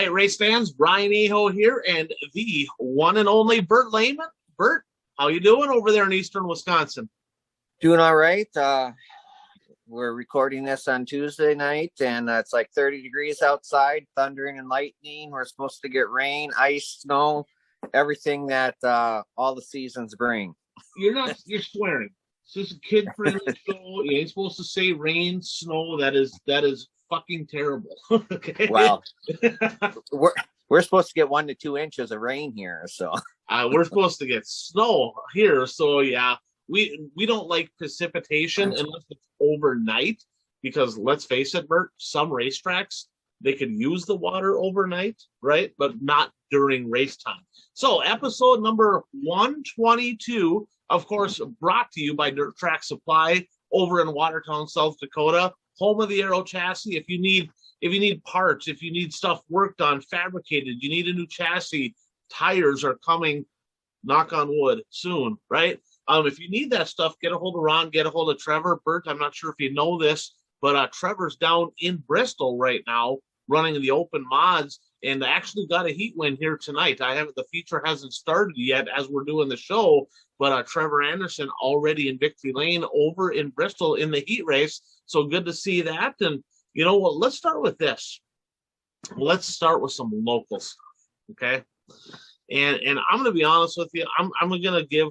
right, race fans, Brian Aho here, and the one and only Bert Lehman. Bert, how you doing over there in eastern Wisconsin? Doing all right. We're recording this on Tuesday night, and it's like 30 degrees outside, thundering and lightning. We're supposed to get rain, ice, snow, everything that all the seasons bring. You're swearing. This is a kid-friendly show. You ain't supposed to say rain, snow. That is fucking terrible. Okay. Well, we're supposed to get 1 to 2 inches of rain here, so we're supposed to get snow here. So yeah, we don't like precipitation unless it's overnight, because let's face it, Bert, some racetracks they could use the water overnight, right? But not during race time. So episode number 122, of course, brought to you by Dirt Track Supply over in Watertown, South Dakota, home of the Aero chassis. If you need parts, if you need stuff worked on, fabricated, you need a new chassis, tires are coming, knock on wood, soon, right? If you need that stuff, get a hold of Ron, get a hold of Trevor. Bert, I'm not sure if you know this, but Trevor's down in Bristol right now running the open mods, and actually got a heat win here tonight. The feature hasn't started yet as we're doing the show, but Trevor Anderson already in victory lane over in Bristol in the heat race. So good to see that. And you know what? Let's start with this. Let's start with some local stuff, okay? And I'm going to be honest with you. I'm going to give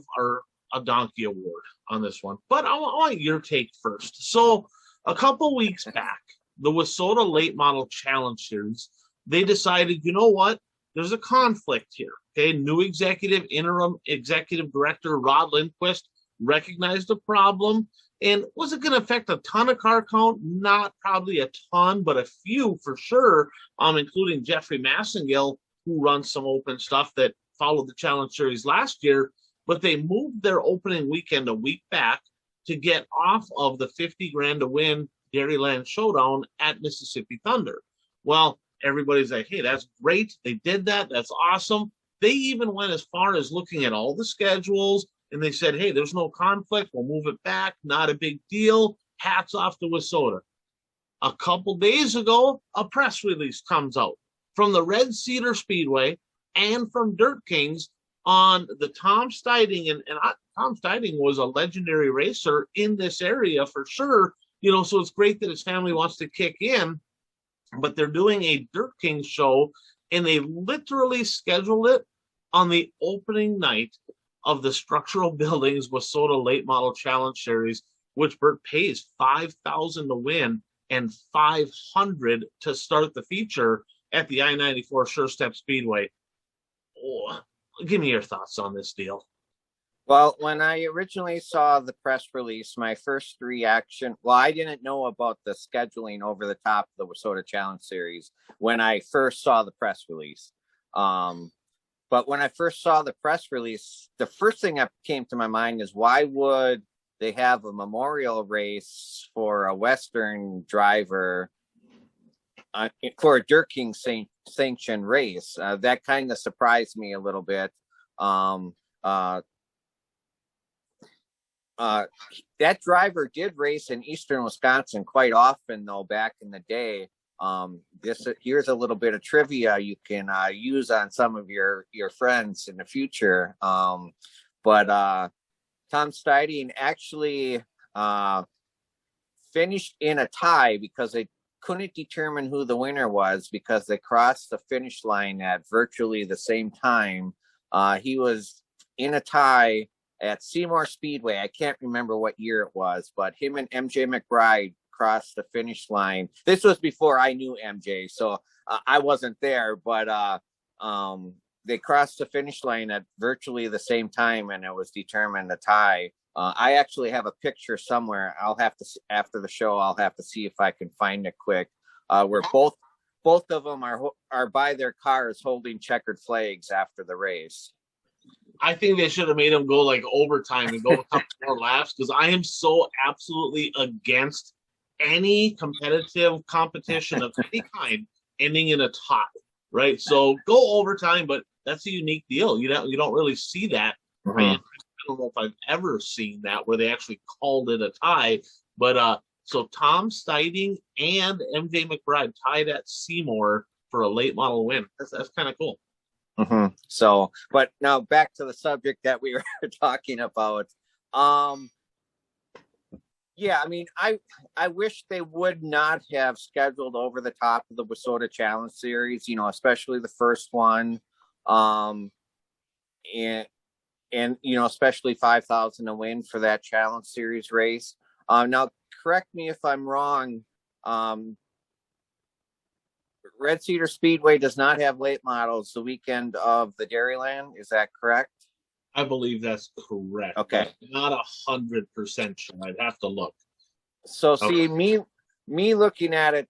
a donkey award on this one, but I want your take first. So a couple weeks back, the Wissota Late Model Challenge Series, they decided, you know what? There's a conflict here. Okay, new interim executive director Rod Lindquist recognized the problem. And was it going to affect a ton of car count? Not probably a ton, but a few for sure, including Jeffrey Massengill, who runs some open stuff that followed the Challenge Series last year. But they moved their opening weekend a week back to get off of the $50,000 to win Dairyland Showdown at Mississippi Thunder. Well, everybody's like, hey, that's great. They did that. That's awesome. They even went as far as looking at all the schedules, and they said, hey, there's no conflict. We'll move it back. Not a big deal. Hats off to Wissota. A couple days ago, a press release comes out from the Red Cedar Speedway and from Dirt Kings on the Tom Stiding. And Tom Stiding was a legendary racer in this area for sure. So it's great that his family wants to kick in, but they're doing a Dirt King show, and they literally scheduled it on the opening night of the Structural Buildings Wissota Late Model Challenge Series, which Bert pays $5,000 to win and $500 to start the feature at the I-94 Sure Step Speedway. Oh, give me your thoughts on this deal. Well, when I originally saw the press release, my first reaction, I didn't know about the scheduling over the top of the Wissota Challenge Series when I first saw the press release. But when I first saw the press release, the first thing that came to my mind is, why would they have a memorial race for a Western driver for a Dirt King sanctioned race? That kind of surprised me a little bit. That driver did race in eastern Wisconsin quite often, though, back in the day. Here's a little bit of trivia you can use on some of your friends in the future. But Tom Stiding actually finished in a tie because they couldn't determine who the winner was, because they crossed the finish line at virtually the same time. He was in a tie at Seymour Speedway. I can't remember what year it was, but him and MJ McBride crossed the finish line. This was before I knew MJ, so I wasn't there, but they crossed the finish line at virtually the same time, and it was determined a tie. I actually have a picture somewhere. I'll have to, after the show, I'll have to see if I can find it quick, where both of them are by their cars holding checkered flags after the race. I think they should have made him go like overtime and go a couple more laps, because I am so absolutely against any competitive competition of any kind ending in a tie, right? So go overtime, but that's a unique deal. You don't really see that. Mm-hmm. I don't know if I've ever seen that where they actually called it a tie. But so Tom Stiding and MJ McBride tied at Seymour for a late model win. That's kind of cool. Mm-hmm. So, but now back to the subject that we were talking about. Yeah, I mean, I wish they would not have scheduled over the top of the WISSOTA Challenge Series, you know, especially the first one. And you know, especially 5,000 to win for that Challenge Series race. Now, correct me if I'm wrong. Red Cedar Speedway does not have late models the weekend of the Dairyland. Is that correct? I believe that's correct. Okay. Not 100% sure. I'd have to look. So see, me looking at it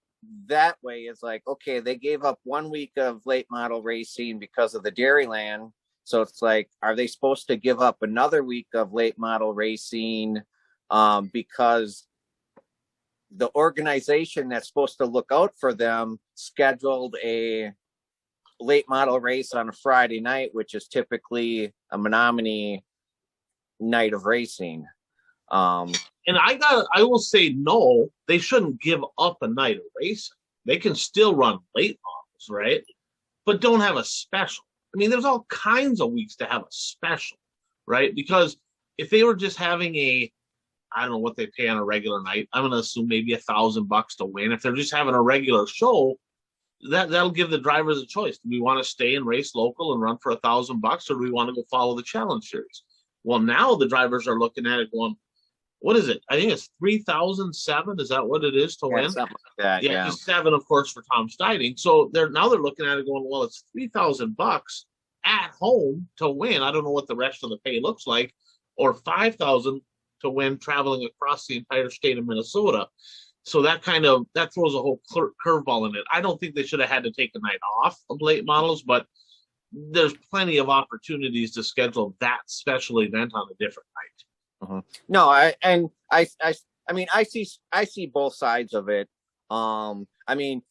that way is like, okay, they gave up 1 week of late model racing because of the Dairyland. So it's like, are they supposed to give up another week of late model racing because the organization that's supposed to look out for them scheduled a late model race on a Friday night, which is typically a Menominee night of racing. And I will say no, they shouldn't give up a night of racing. They can still run late models, right? But don't have a special. I mean, there's all kinds of weeks to have a special, right? Because if they were just having I don't know what they pay on a regular night. I'm going to assume maybe $1,000 to win. If they're just having a regular show, that'll give the drivers a choice. Do we want to stay and race local and run for $1,000, or do we want to go follow the Challenge Series? Well, now the drivers are looking at it going, what is it? I think it's 3,007. Is that what it is to win? Something like that. Yeah. Just 7, of course, for Tom Steiding. So they're looking at it going, well, it's $3,000 at home to win. I don't know what the rest of the pay looks like, or $5,000 to win traveling across the entire state of Minnesota. So that throws a whole curveball in it. I don't think they should have had to take a night off of late models, but there's plenty of opportunities to schedule that special event on a different night. Mm-hmm. No, I mean, I see both sides of it. I mean,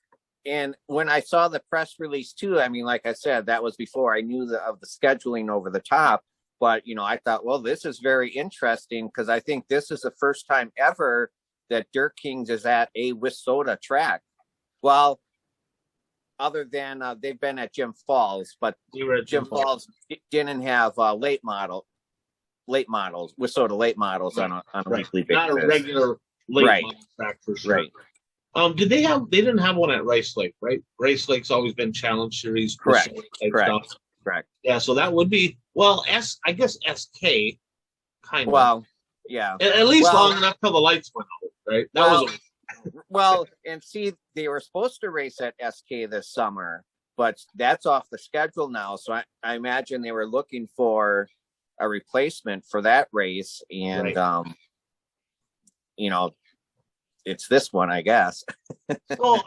and when I saw the press release too, I mean, like I said, that was before I knew of the scheduling over the top. But, you know, I thought, well, this is very interesting because I think this is the first time ever that Dirt Kings is at a WISSOTA track. Well, other than they've been at Jim Falls, but Jim Falls didn't have late models, WISSOTA late models on a weekly basis. Not a regular late model track for sure. Right. They didn't have one at Rice Lake, right? Rice Lake's always been Challenge Series. Correct. Stuff. Correct. Yeah, so that would be, well, I guess SK kind of. Well, yeah. At least long enough till the lights went out, right? Well, and see, they were supposed to race at SK this summer, but that's off the schedule now. So I imagine they were looking for a replacement for that race. And, you know, it's this one, I guess. So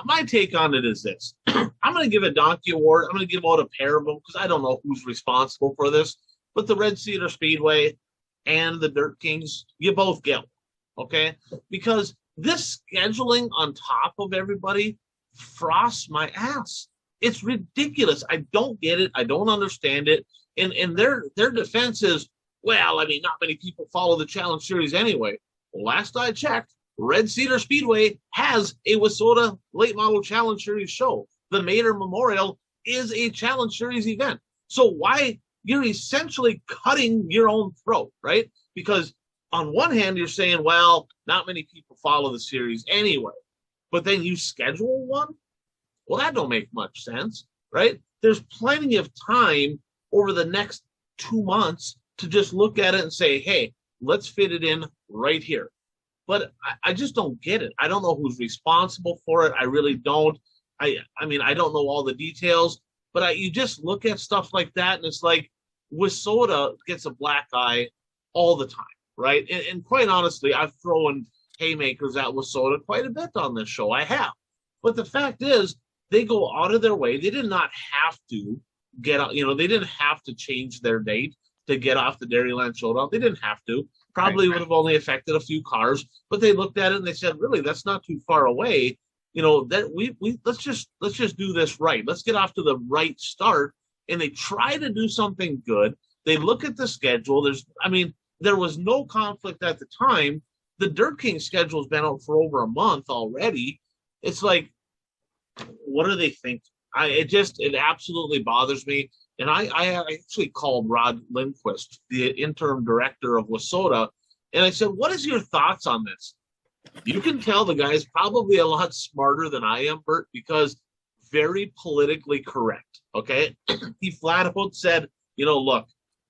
my take on it is this. I'm going to give a donkey award. I'm going to give out a pair of them because I don't know who's responsible for this. But the Red Cedar Speedway and the Dirt Kings, you both get one, okay? Because this scheduling on top of everybody frosts my ass. It's ridiculous. I don't get it. I don't understand it. And their defense is, well, I mean, not many people follow the Challenge Series anyway. Well, last I checked, Red Cedar Speedway has a WISSOTA Late Model Challenge Series show. The Mater Memorial is a Challenge Series event. So why you're essentially cutting your own throat, right? Because on one hand, you're saying, well, not many people follow the series anyway, but then you schedule one? Well, that don't make much sense, right? There's plenty of time over the next 2 months to just look at it and say, hey, let's fit it in right here. But I just don't get it. I don't know who's responsible for it. I really don't. I mean, I don't know all the details, but you just look at stuff like that, and it's like WISSOTA gets a black eye all the time, right? And quite honestly, I've thrown haymakers at WISSOTA quite a bit on this show. I have. But the fact is, they go out of their way. They did not have to get out, they didn't have to change their date to get off the Dairyland Showdown. They didn't have to. Probably would have only affected a few cars, but they looked at it and they said, really, that's not too far away. That we let's just do this right. Let's get off to the right start. And they try to do something good. They look at the schedule. There was no conflict at the time. The Dirt King schedule's been out for over a month already. It's like, What do they think? It absolutely bothers me. And I actually called Rod Lindquist, the interim director of WSOTA, and I said, what is your thoughts on this? You can tell the guy's probably a lot smarter than I am, Bert, because very politically correct. Okay. He flat out said, look,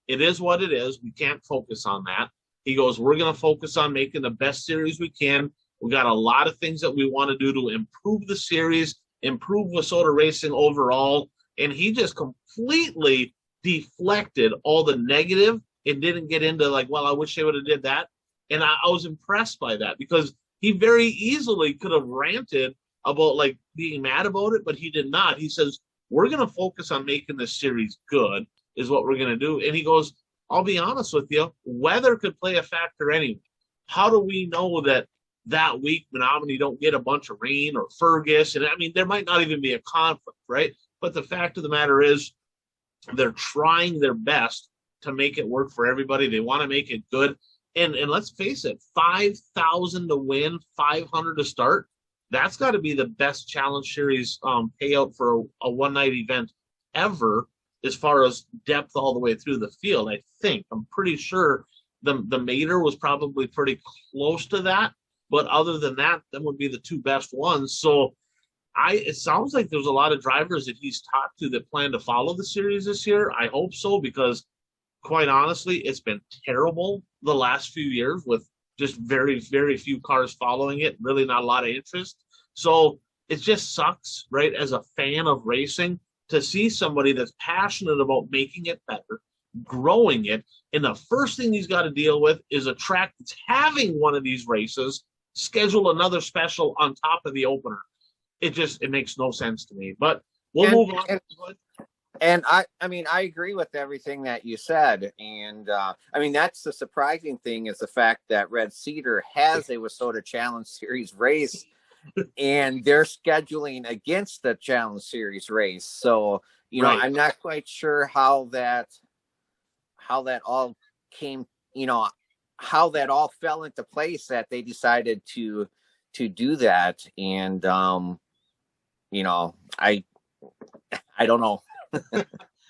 it is what it is. We can't focus on that. He goes, we're going to focus on making the best series we can. We got a lot of things that we want to do to improve the series, improve WSOTA racing overall. And he just completely deflected all the negative and didn't get into like, well, I wish they would have did that. And I was impressed by that because he very easily could have ranted about like being mad about it, but he did not. He says, we're going to focus on making this series good is what we're going to do. And he goes, I'll be honest with you, weather could play a factor anyway. How do we know that week Menominee don't get a bunch of rain or Fergus? And I mean, there might not even be a conflict, right? But the fact of the matter is they're trying their best to make it work for everybody. They want to make it good. And let's face it, 5,000 to win, 500 to start. That's got to be the best Challenge Series payout for a one-night event ever, as far as depth all the way through the field. I think I'm pretty sure the Mater was probably pretty close to that, but other than that, them would be the two best ones. So it sounds like there's a lot of drivers that he's talked to that plan to follow the series this year. I hope so, because quite honestly, it's been terrible the last few years with just very, very few cars following it, really not a lot of interest. So it just sucks, right, as a fan of racing, to see somebody that's passionate about making it better, growing it, and the first thing he's got to deal with is a track that's having one of these races schedule another special on top of the opener. It makes no sense to me. But we'll move on. And I mean, I agree with everything that you said. And I mean, that's the surprising thing is the fact that Red Cedar has a WSOTA Challenge Series race and they're scheduling against the Challenge Series race. So, right. I'm not quite sure how that all came, how that all fell into place that they decided to do that. And, I don't know.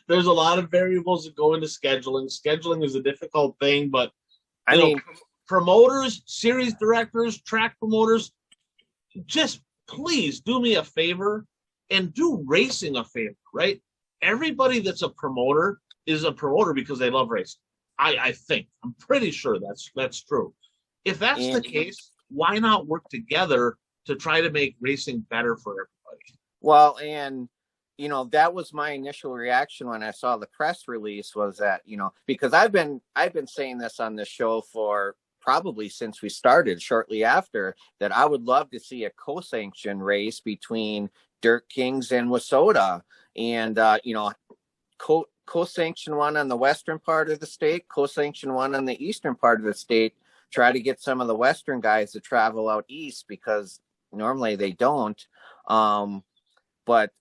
There's a lot of variables that go into scheduling. Scheduling is a difficult thing, but I mean, promoters, series directors, track promoters, just please do me a favor and do racing a favor, right? Everybody that's a promoter is a promoter because they love racing. I think. I'm pretty sure that's true. If that's the case, why not work together to try to make racing better for everybody? Well, and that was my initial reaction when I saw the press release was that, because I've been saying this on the show for probably since we started shortly after, that I would love to see a co-sanction race between Dirt Kings and WSOTA, and co-sanction one on the western part of the state, co-sanction one on the eastern part of the state, try to get some of the western guys to travel out east because normally they don't. But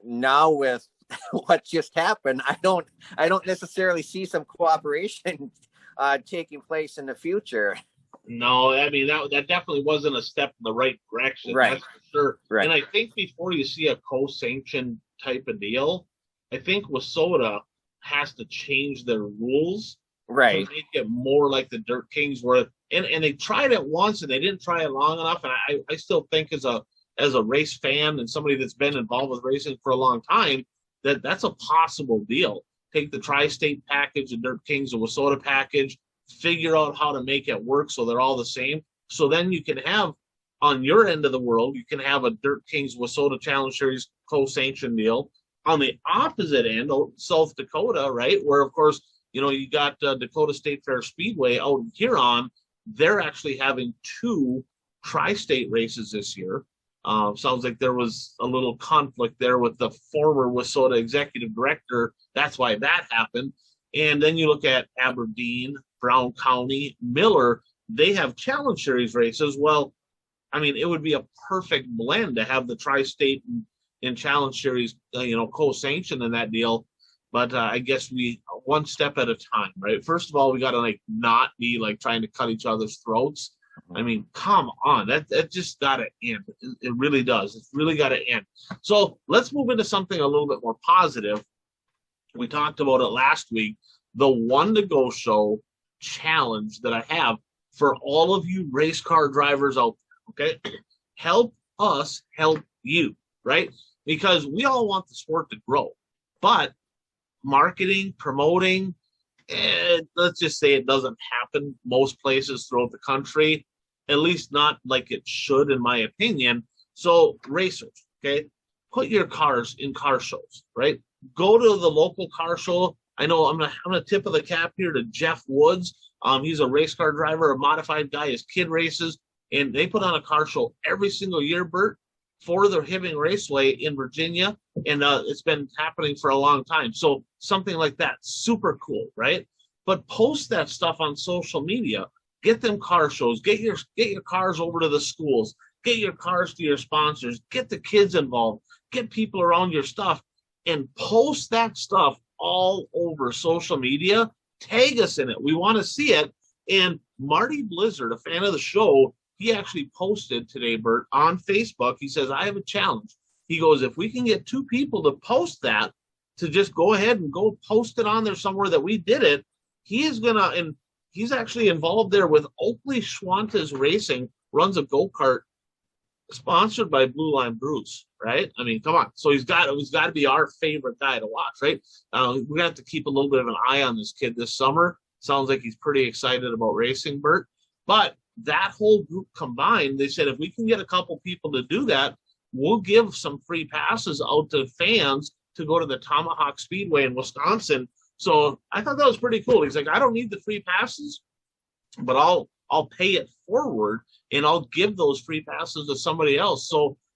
now with what just happened, I don't necessarily see some cooperation taking place in the future. No, I mean that definitely wasn't a step in the right direction. Right. That's for sure. Right. And I think before you see a co-sanction type of deal, I think WSOTA has to change their rules, right, to make it more like the Dirt Kings were. And they tried it once and they didn't try it long enough. And I still think as a race fan and somebody that's been involved with racing for a long time, that's a possible deal. Take the tri-state package, the Dirt Kings, the WSOTA package, figure out how to make it work so they're all the same. So then you can have, on your end of the world, you can have a Dirt Kings WSOTA Challenge Series co-sanction deal. On the opposite end, South Dakota, right, where, of course, you got Dakota State Fair Speedway out in Huron. They're actually having 2 tri-state races this year. Sounds like there was a little conflict there with the former WSOTA executive director. That's why that happened. And then you look at Aberdeen, Brown County, Miller. They have Challenge Series races. Well, I mean, it would be a perfect blend to have the tri-state and Challenge Series, co-sanction in that deal. But I guess we one step at a time, right? First of all, we got to not be trying to cut each other's throats. I mean, come on, that just got to end. It really does. It's really got to end. So let's move into something a little bit more positive. We talked about it last week, the One to Go Show challenge that I have for all of you race car drivers out there, okay? Help us help you, right? Because we all want the sport to grow, but marketing, promoting, let's just say it doesn't happen most places throughout the country, at least not like it should, in my opinion. So racers, okay, put your cars in car shows, right? Go to the local car show. I know I'm gonna tip of the cap here to Jeff Woods. He's a race car driver, a modified guy. His kid races, and they put on a car show every single year, Bert, for the Hibbing Raceway in Virginia, and it's been happening for a long time. So something like that, super cool, right? But post that stuff on social media. Get them car shows. Get your cars over to the schools. Get your cars to your sponsors. Get the kids involved. Get people around your stuff, and post that stuff all over social media. Tag us in it. We want to see it. And Marty Blizzard, a fan of the show, he actually posted today, Bert, on Facebook. He says, I have a challenge. He goes, if we can get 2 people to post that, to just go ahead and go post it on there somewhere that we did it, he is going to, and he's actually involved there with Oakley Schwantes Racing, runs a go-kart sponsored by Blue Line Bruce, right? I mean, come on. So he's got to be our favorite guy to watch, right? We have to keep a little bit of an eye on this kid this summer. Sounds like he's pretty excited about racing, Bert. But that whole group combined, they said, if we can get a couple people to do that, we'll give some free passes out to fans to go to the Tomahawk Speedway in Wisconsin. So I thought that was pretty cool. He's like, I don't need the free passes, but I'll pay it forward and I'll give those free passes to somebody else.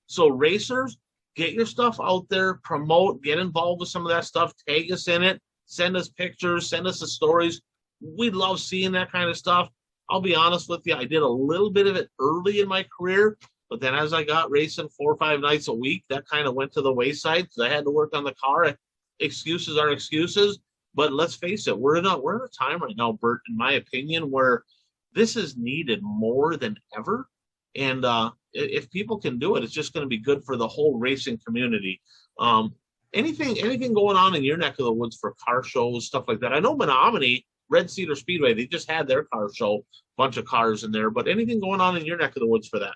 So racers, get your stuff out there, promote, get involved with some of that stuff, tag us in it, send us pictures, send us the stories. We love seeing that kind of stuff. I'll be honest with you, I did a little bit of it early in my career, but then as I got racing 4 or 5 nights a week, that kind of went to the wayside because I had to work on the car. Excuses are excuses, but let's face it, we're in a time right now, Bert, in my opinion, where this is needed more than ever. And if people can do it, it's just going to be good for the whole racing community. Anything going on in your neck of the woods for car shows, stuff like that? I know Menominee, Red Cedar Speedway, they just had their car show, bunch of cars in there, but anything going on in your neck of the woods for that?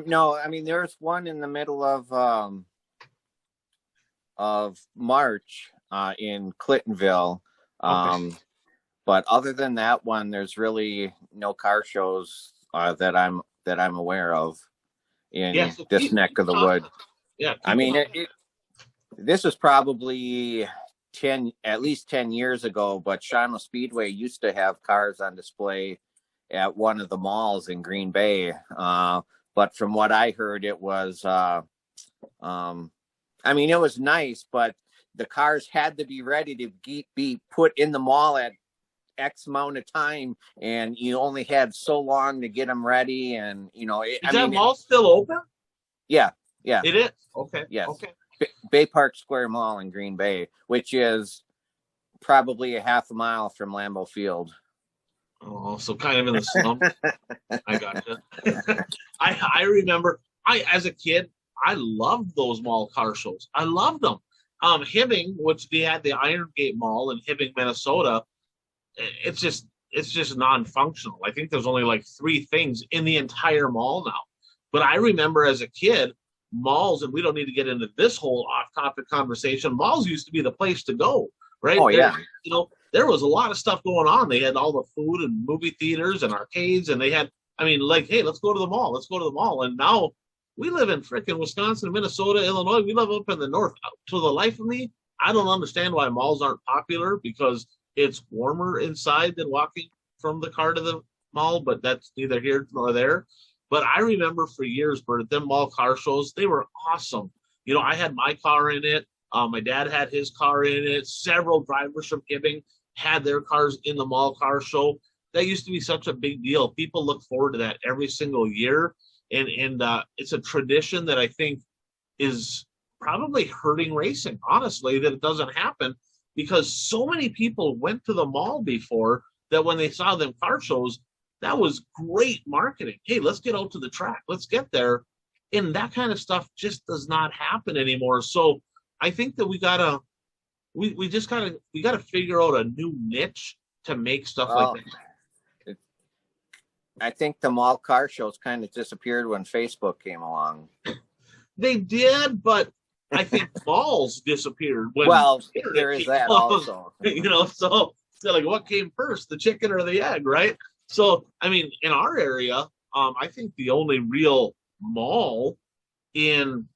No, I mean, there's one in the middle of March in Clintonville. Okay. But other than that one, there's really no car shows that I'm aware of in this neck of the wood. Yeah. I mean, this is probably at least 10 years ago, but Shawano Speedway used to have cars on display at one of the malls in Green Bay. But from what I heard, it was, I mean, it was nice, but the cars had to be ready to be put in the mall at X amount of time, and you only had so long to get them ready. And, you know, is that mall still open? Yeah. It is? Okay. Yes. Okay. Bay Park Square Mall in Green Bay, which is probably a half a mile from Lambeau Field. Oh, so kind of in the slump. I gotcha. I remember, as a kid, I loved those mall car shows. I loved them. Hibbing, which they had the Iron Gate Mall in Hibbing, Minnesota, it's just non-functional. I think there's only like 3 things in the entire mall now. But I remember as a kid, malls, and we don't need to get into this whole off-topic conversation, malls used to be the place to go, right? Oh, yeah. There was a lot of stuff going on. They had all the food and movie theaters and arcades, and they had, I mean, like, hey, let's go to the mall. Let's go to the mall. And now we live in frickin' Wisconsin, Minnesota, Illinois. We live up in the north. To the life of me, I don't understand why malls aren't popular, because it's warmer inside than walking from the car to the mall, but that's neither here nor there. But I remember for years, Bert, them mall car shows, they were awesome. You know, I had my car in it. My dad had his car in it. Several drivers from Hibbing had their cars in the mall car show. That used to be such a big deal. People look forward to that every single year. And it's a tradition that I think is probably hurting racing, honestly, that it doesn't happen, because so many people went to the mall before that when they saw them car shows, That was great marketing. Hey, let's get out to the track. Let's get there. And that kind of stuff just does not happen anymore. So I think that we just gotta figure out a new niche to make stuff like that. I think the mall car shows kind of disappeared when Facebook came along. They did, but I think malls disappeared when there is that also. So like what came first, the chicken or the egg, right? So I mean, in our area, I think the only real mall in,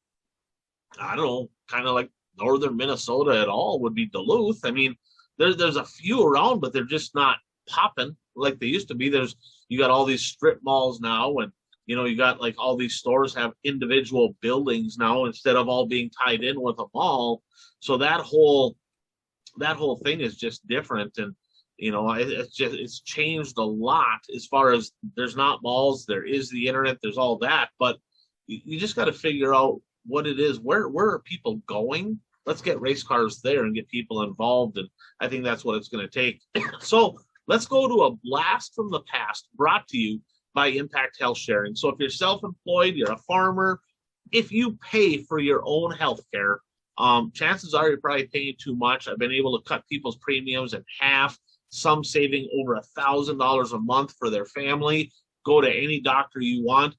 I don't know, kind of like northern Minnesota at all would be Duluth. I mean, there's a few around, but they're just not popping like they used to be. You got all these strip malls now, and you got like all these stores have individual buildings now instead of all being tied in with a mall. So that whole thing is just different, and it's changed a lot as far as there's not malls, there is the internet, there's all that, but you just got to figure out what it is. Where are people going? Let's get race cars there and get people involved, and I think that's what it's going to take. So let's go to a blast from the past, brought to you by Impact Health Sharing. So if you're self-employed, you're a farmer, if you pay for your own health care, chances are you're probably paying too much. I've been able to cut people's premiums in half, some saving over $1,000 a month for their family. Go to any doctor you want.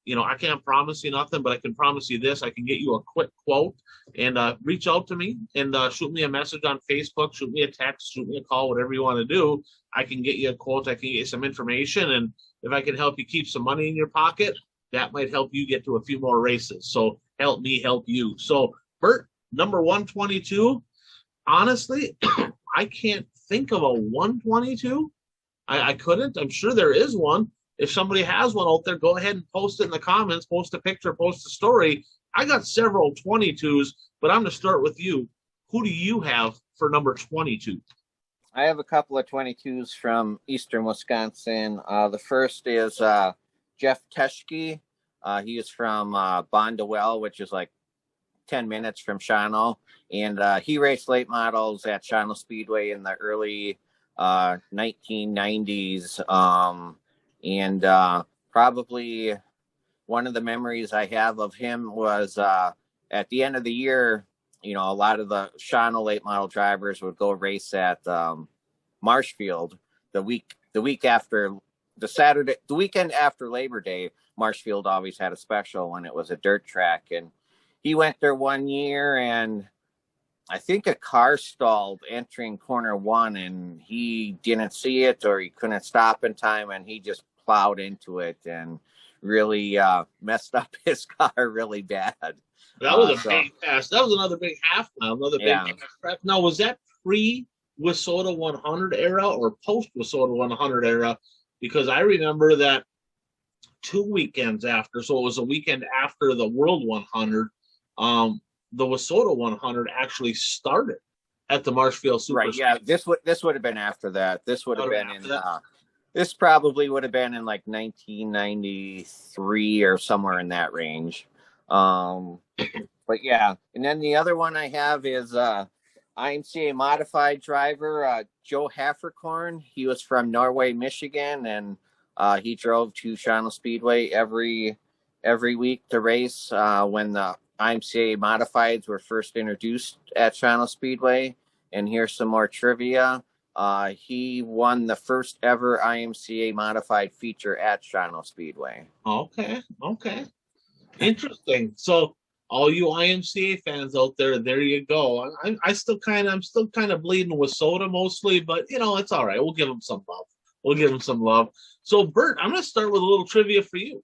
I can't promise you nothing, but I can promise you this. I can get you a quick quote, and reach out to me and shoot me a message on Facebook, shoot me a text, shoot me a call, whatever you want to do. I can get you a quote. I can get you some information. And if I can help you keep some money in your pocket, that might help you get to a few more races. So help me help you. So Bert, number 122, honestly, I can't think of a 122. I couldn't. I'm sure there is one. If somebody has one out there, go ahead and post it in the comments, post a picture, post a story. I got several 22s, but I'm going to start with you. Who do you have for number 22? I have a couple of 22s from eastern Wisconsin. The first is Jeff Teschke. He is from Bondwell, which is like 10 minutes from Shawano. And he raced late models at Shawano Speedway in the early 1990s. And probably one of the memories I have of him was at the end of the year, a lot of the Shawano late model drivers would go race at Marshfield the week after the weekend after Labor Day. Marshfield always had a special when it was a dirt track, and he went there one year, and I think a car stalled entering corner one, and he didn't see it, or he couldn't stop in time, and he just plowed into it and really messed up his car really bad. That was a big pass. That was another big half mile, another big half track. Now, was that pre-WISSOTA 100 era or post-WISSOTA 100 era? Because I remember that 2 weekends after, so it was a weekend after the World 100, the WISSOTA 100 actually started at the Marshfield Super. Right, yeah. This would have been after that. This would have been in this probably would have been in like 1993 or somewhere in that range. But yeah, and then the other one I have is IMCA modified driver Joe Hafferkorn. He was from Norway, Michigan, and he drove to Shawano Speedway every week to race when the IMCA modifieds were first introduced at Shawano Speedway. And here's some more trivia. He won the first ever IMCA modified feature at Shawano Speedway. Okay. Interesting. So all you IMCA fans out there you go. I'm still kind of bleeding WISSOTA mostly, but it's all right. We'll give them some love. So Bert, I'm going to start with a little trivia for you.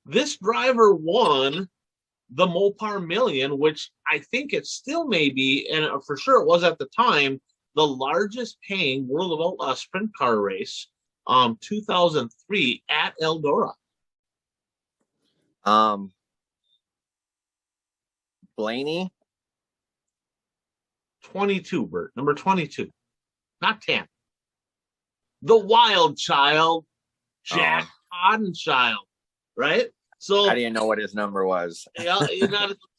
This driver won the Mopar Million, which I think it still may be, and for sure it was at the time, the largest paying World of Outlaw sprint car race, 2003 at Eldora. Blaney? 22, Bert. Number 22. Not 10. The Wild Child, Jack Todenchild, right? So I didn't know what his number was. Yeah,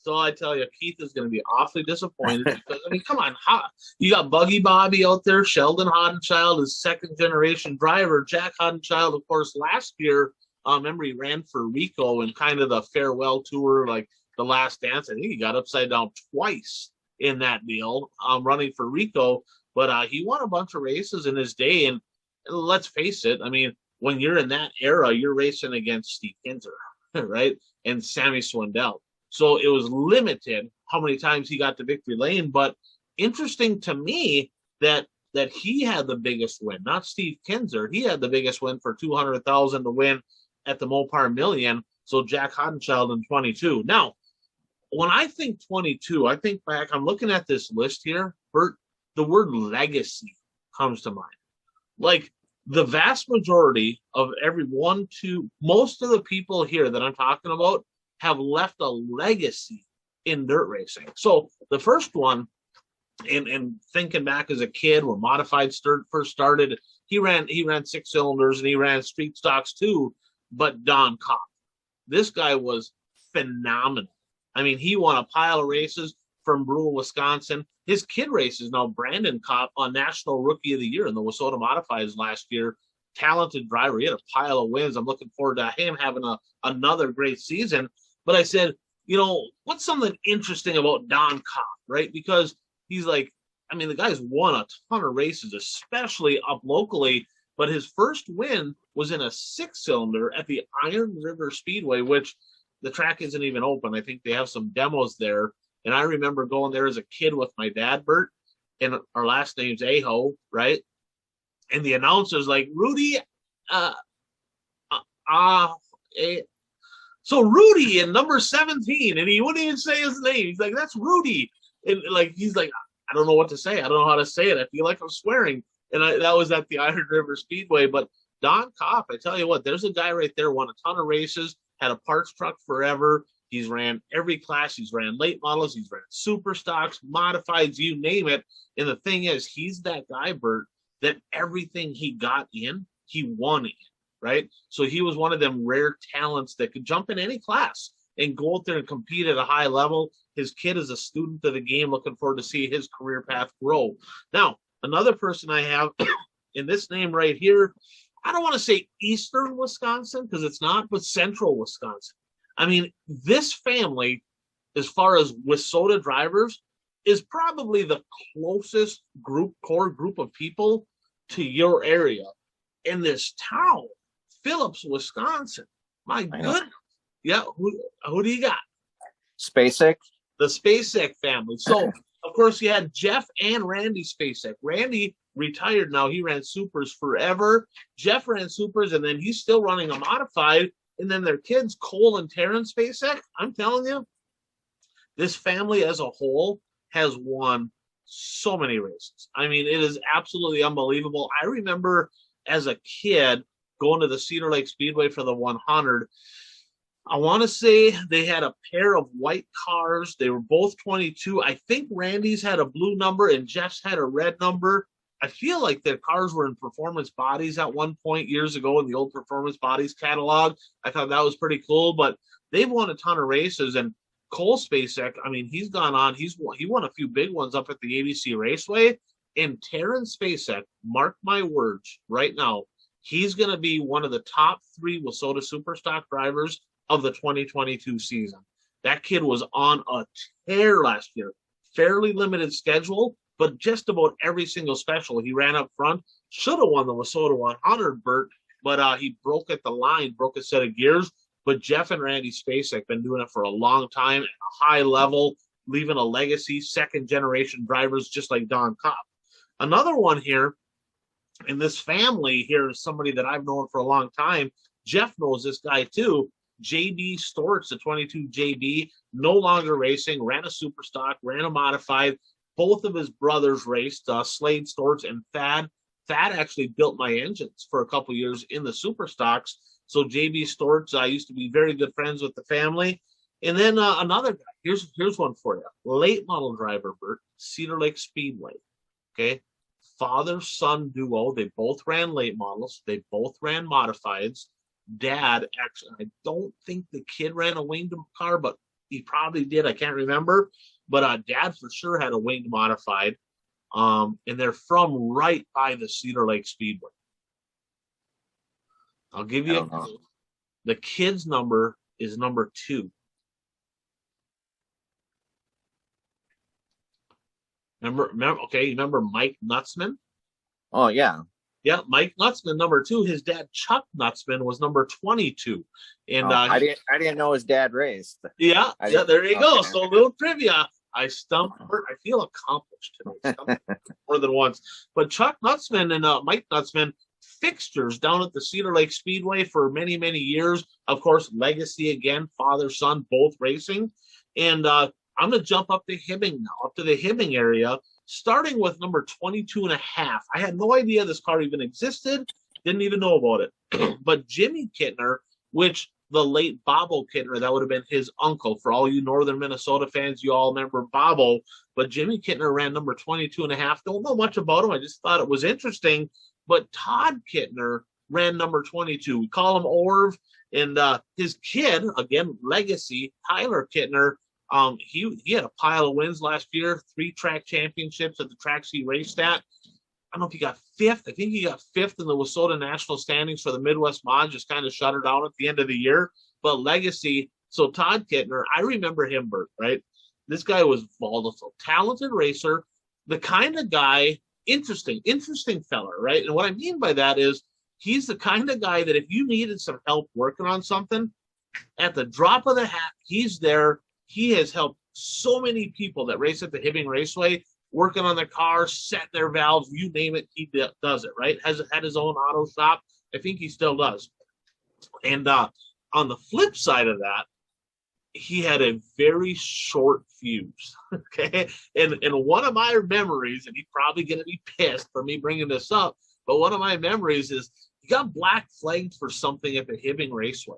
So I tell you, Keith is going to be awfully disappointed because, I mean, come on. You got Buggy Bobby out there. Sheldon Hoddenchild is second-generation driver. Jack Hoddenchild, of course, last year, remember he ran for Rico in kind of the farewell tour, like the last dance. I think he got upside down twice in that deal, running for Rico. But he won a bunch of races in his day. And let's face it, I mean, when you're in that era, you're racing against Steve Kinzer, right? And Sammy Swindell. So it was limited how many times he got to victory lane. But interesting to me that he had the biggest win, not Steve Kinzer. He had the biggest win for $200,000 to win at the Mopar Million. So Jack Hoddenchild in 22. Now, when I think 22, I think back, I'm looking at this list here, Bert, the word legacy comes to mind. Like the vast majority of most of the people here that I'm talking about have left a legacy in dirt racing. So the first one, and thinking back as a kid when modified first started, he ran 6 cylinders and he ran street stocks too, but Don Kopp. This guy was phenomenal. I mean, he won a pile of races from Brule, Wisconsin. His kid races now, Brandon Kopp on National Rookie of the Year in the Wissota Modifieds last year. Talented driver. He had a pile of wins. I'm looking forward to him having another great season. But I said, what's something interesting about Don Kopp, right? Because he's like, I mean, the guy's won a ton of races, especially up locally. But his first win was in a 6-cylinder at the Iron River Speedway, which the track isn't even open. I think they have some demos there. And I remember going there as a kid with my dad, Bert, and our last name's Aho, right? And the announcer's like, Rudy, so Rudy in number 17, and he wouldn't even say his name. He's like, that's Rudy. And like, he's like, I don't know what to say. I don't know how to say it. I feel like I'm swearing. And that was at the Iron River Speedway. But Don Kopp, I tell you what, there's a guy right there, won a ton of races, had a parts truck forever. He's ran every class. He's ran late models. He's ran super stocks, modifieds, you name it. And the thing is, he's that guy, Bert, that everything he got in, he won in, right? So he was one of them rare talents that could jump in any class and go out there and compete at a high level. His kid is a student of the game, looking forward to see his career path grow. Now, another person I have in this name right here, I don't want to say Eastern Wisconsin because it's not, but Central Wisconsin. I mean, this family, as far as Wissota drivers, is probably the closest core group of people to your area in this town, Phillips, Wisconsin. My goodness. Yeah, who do you got? Spacek. The Spacek family. So, of course, you had Jeff and Randy Spacek. Randy retired now. He ran supers forever. Jeff ran supers, and then he's still running a modified. And then their kids, Cole and Terrence Spacek, I'm telling you, this family as a whole has won so many races. I mean, it is absolutely unbelievable. I remember as a kid going to the Cedar Lake Speedway for the 100. I want to say they had a pair of white cars. They were both 22. I think Randy's had a blue number and Jeff's had a red number. I feel like their cars were in Performance Bodies at one point years ago in the old Performance Bodies catalog. I thought that was pretty cool, but they've won a ton of races. And Cole Spacek, I mean, he's gone on. He won a few big ones up at the ABC Raceway. And Terrence Spacek, mark my words right now, he's going to be one of the top 3 Wissota Superstock drivers of the 2022 season. That kid was on a tear last year. Fairly limited schedule, but just about every single special he ran up front. Should have won the Wissota 100, Bert, but he broke at the line, broke a set of gears. But Jeff and Randy Spacek been doing it for a long time at a high level, leaving a legacy, second-generation drivers just like Don Kopp. Another one here, in this family here is somebody that I've known for a long time. Jeff knows this guy too. JB Storts, the 22 JB, no longer racing, ran a super stock, ran a modified. Both of his brothers raced, Slade Storts and Thad. Thad actually built my engines for a couple years in the super stocks. So JB Storts, I used to be very good friends with the family. And then another guy, here's one for you. Late model driver, Bert, Cedar Lake Speedway. Okay. Father-son duo. They both ran late models. They both ran modifieds. Dad, actually, I don't think the kid ran a winged car, but he probably did. I can't remember. But Dad for sure had a winged modified. And they're from right by the Cedar Lake Speedway. I'll give you a clue. The kid's number is number 2. Remember Mike Nutzman? Oh, yeah. Yeah, Mike Nutzman, number 2. His dad, Chuck Nutzman, was number 22. And I didn't know his dad raced. Yeah, there you go. So a little trivia. I stumped Bert. I feel accomplished today. More than once. But Chuck Nutzman and Mike Nutzman, fixtures down at the Cedar Lake Speedway for many, many years. Of course, legacy again, father, son, both racing. And I'm going to jump up to Hibbing now, up to the Hibbing area, starting with number 22.5. I had no idea this car even existed. Didn't even know about it. But Jimmy Kittner, which the late Bobo Kittner, that would have been his uncle. For all you northern Minnesota fans, you all remember Bobo. But Jimmy Kittner ran number 22.5. Don't know much about him. I just thought it was interesting. But Todd Kittner ran number 22. We call him Orv. And his kid, again, legacy, Tyler Kittner, he had a pile of wins last year, 3 track championships at the tracks he raced at. I don't know if he got 5th. I think he got 5th in the Wissota National Standings for the Midwest Mod, just kind of shut her down at the end of the year. But legacy, so Todd Kittner, I remember him, Bert, right? This guy was volatile, talented racer, the kind of guy, interesting fella, right? And what I mean by that is he's the kind of guy that if you needed some help working on something, at the drop of the hat, he's there. He has helped so many people that race at the Hibbing Raceway, working on their cars, setting their valves, you name it, he does it, right? Has had his own auto shop. I think he still does. And on the flip side of that, he had a very short fuse, okay? And one of my memories, and he's probably going to be pissed for me bringing this up, but one of my memories is he got black flagged for something at the Hibbing Raceway.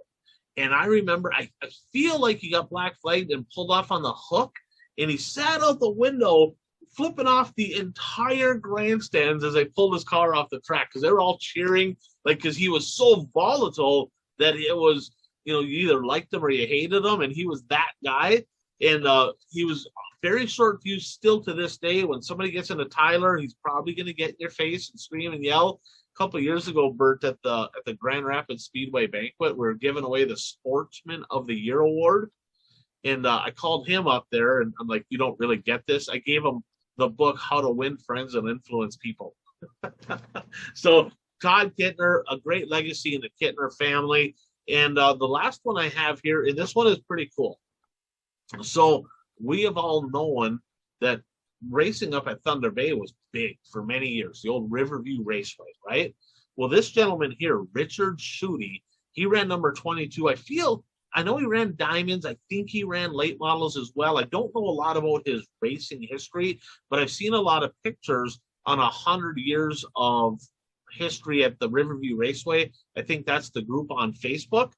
And I remember, I feel like he got black flagged and pulled off on the hook, and he sat out the window flipping off the entire grandstands as they pulled his car off the track because they were all cheering, like, because he was so volatile that it was, you know, you either liked him or you hated him, and he was that guy. And he was very short fuse still to this day. When somebody gets into Tyler, he's probably going to get in your face and scream and yell. A couple of years ago, Bert, at the Grand Rapids Speedway banquet, we were giving away the Sportsman of the Year award. And I called him up there, and I'm like, you don't really get this. I gave him the book, How to Win Friends and Influence People. So Todd Kittner, a great legacy in the Kittner family. And the last one I have here, and this one is pretty cool. So we have all known that racing up at Thunder Bay was big for many years, the old Riverview Raceway, right? Well, this gentleman here, Richard Schutte, he ran number 22. I know he ran diamonds. I think he ran late models as well. I don't know a lot about his racing history, but I've seen a lot of pictures on 100 years of history at the Riverview Raceway. I think that's the group on Facebook.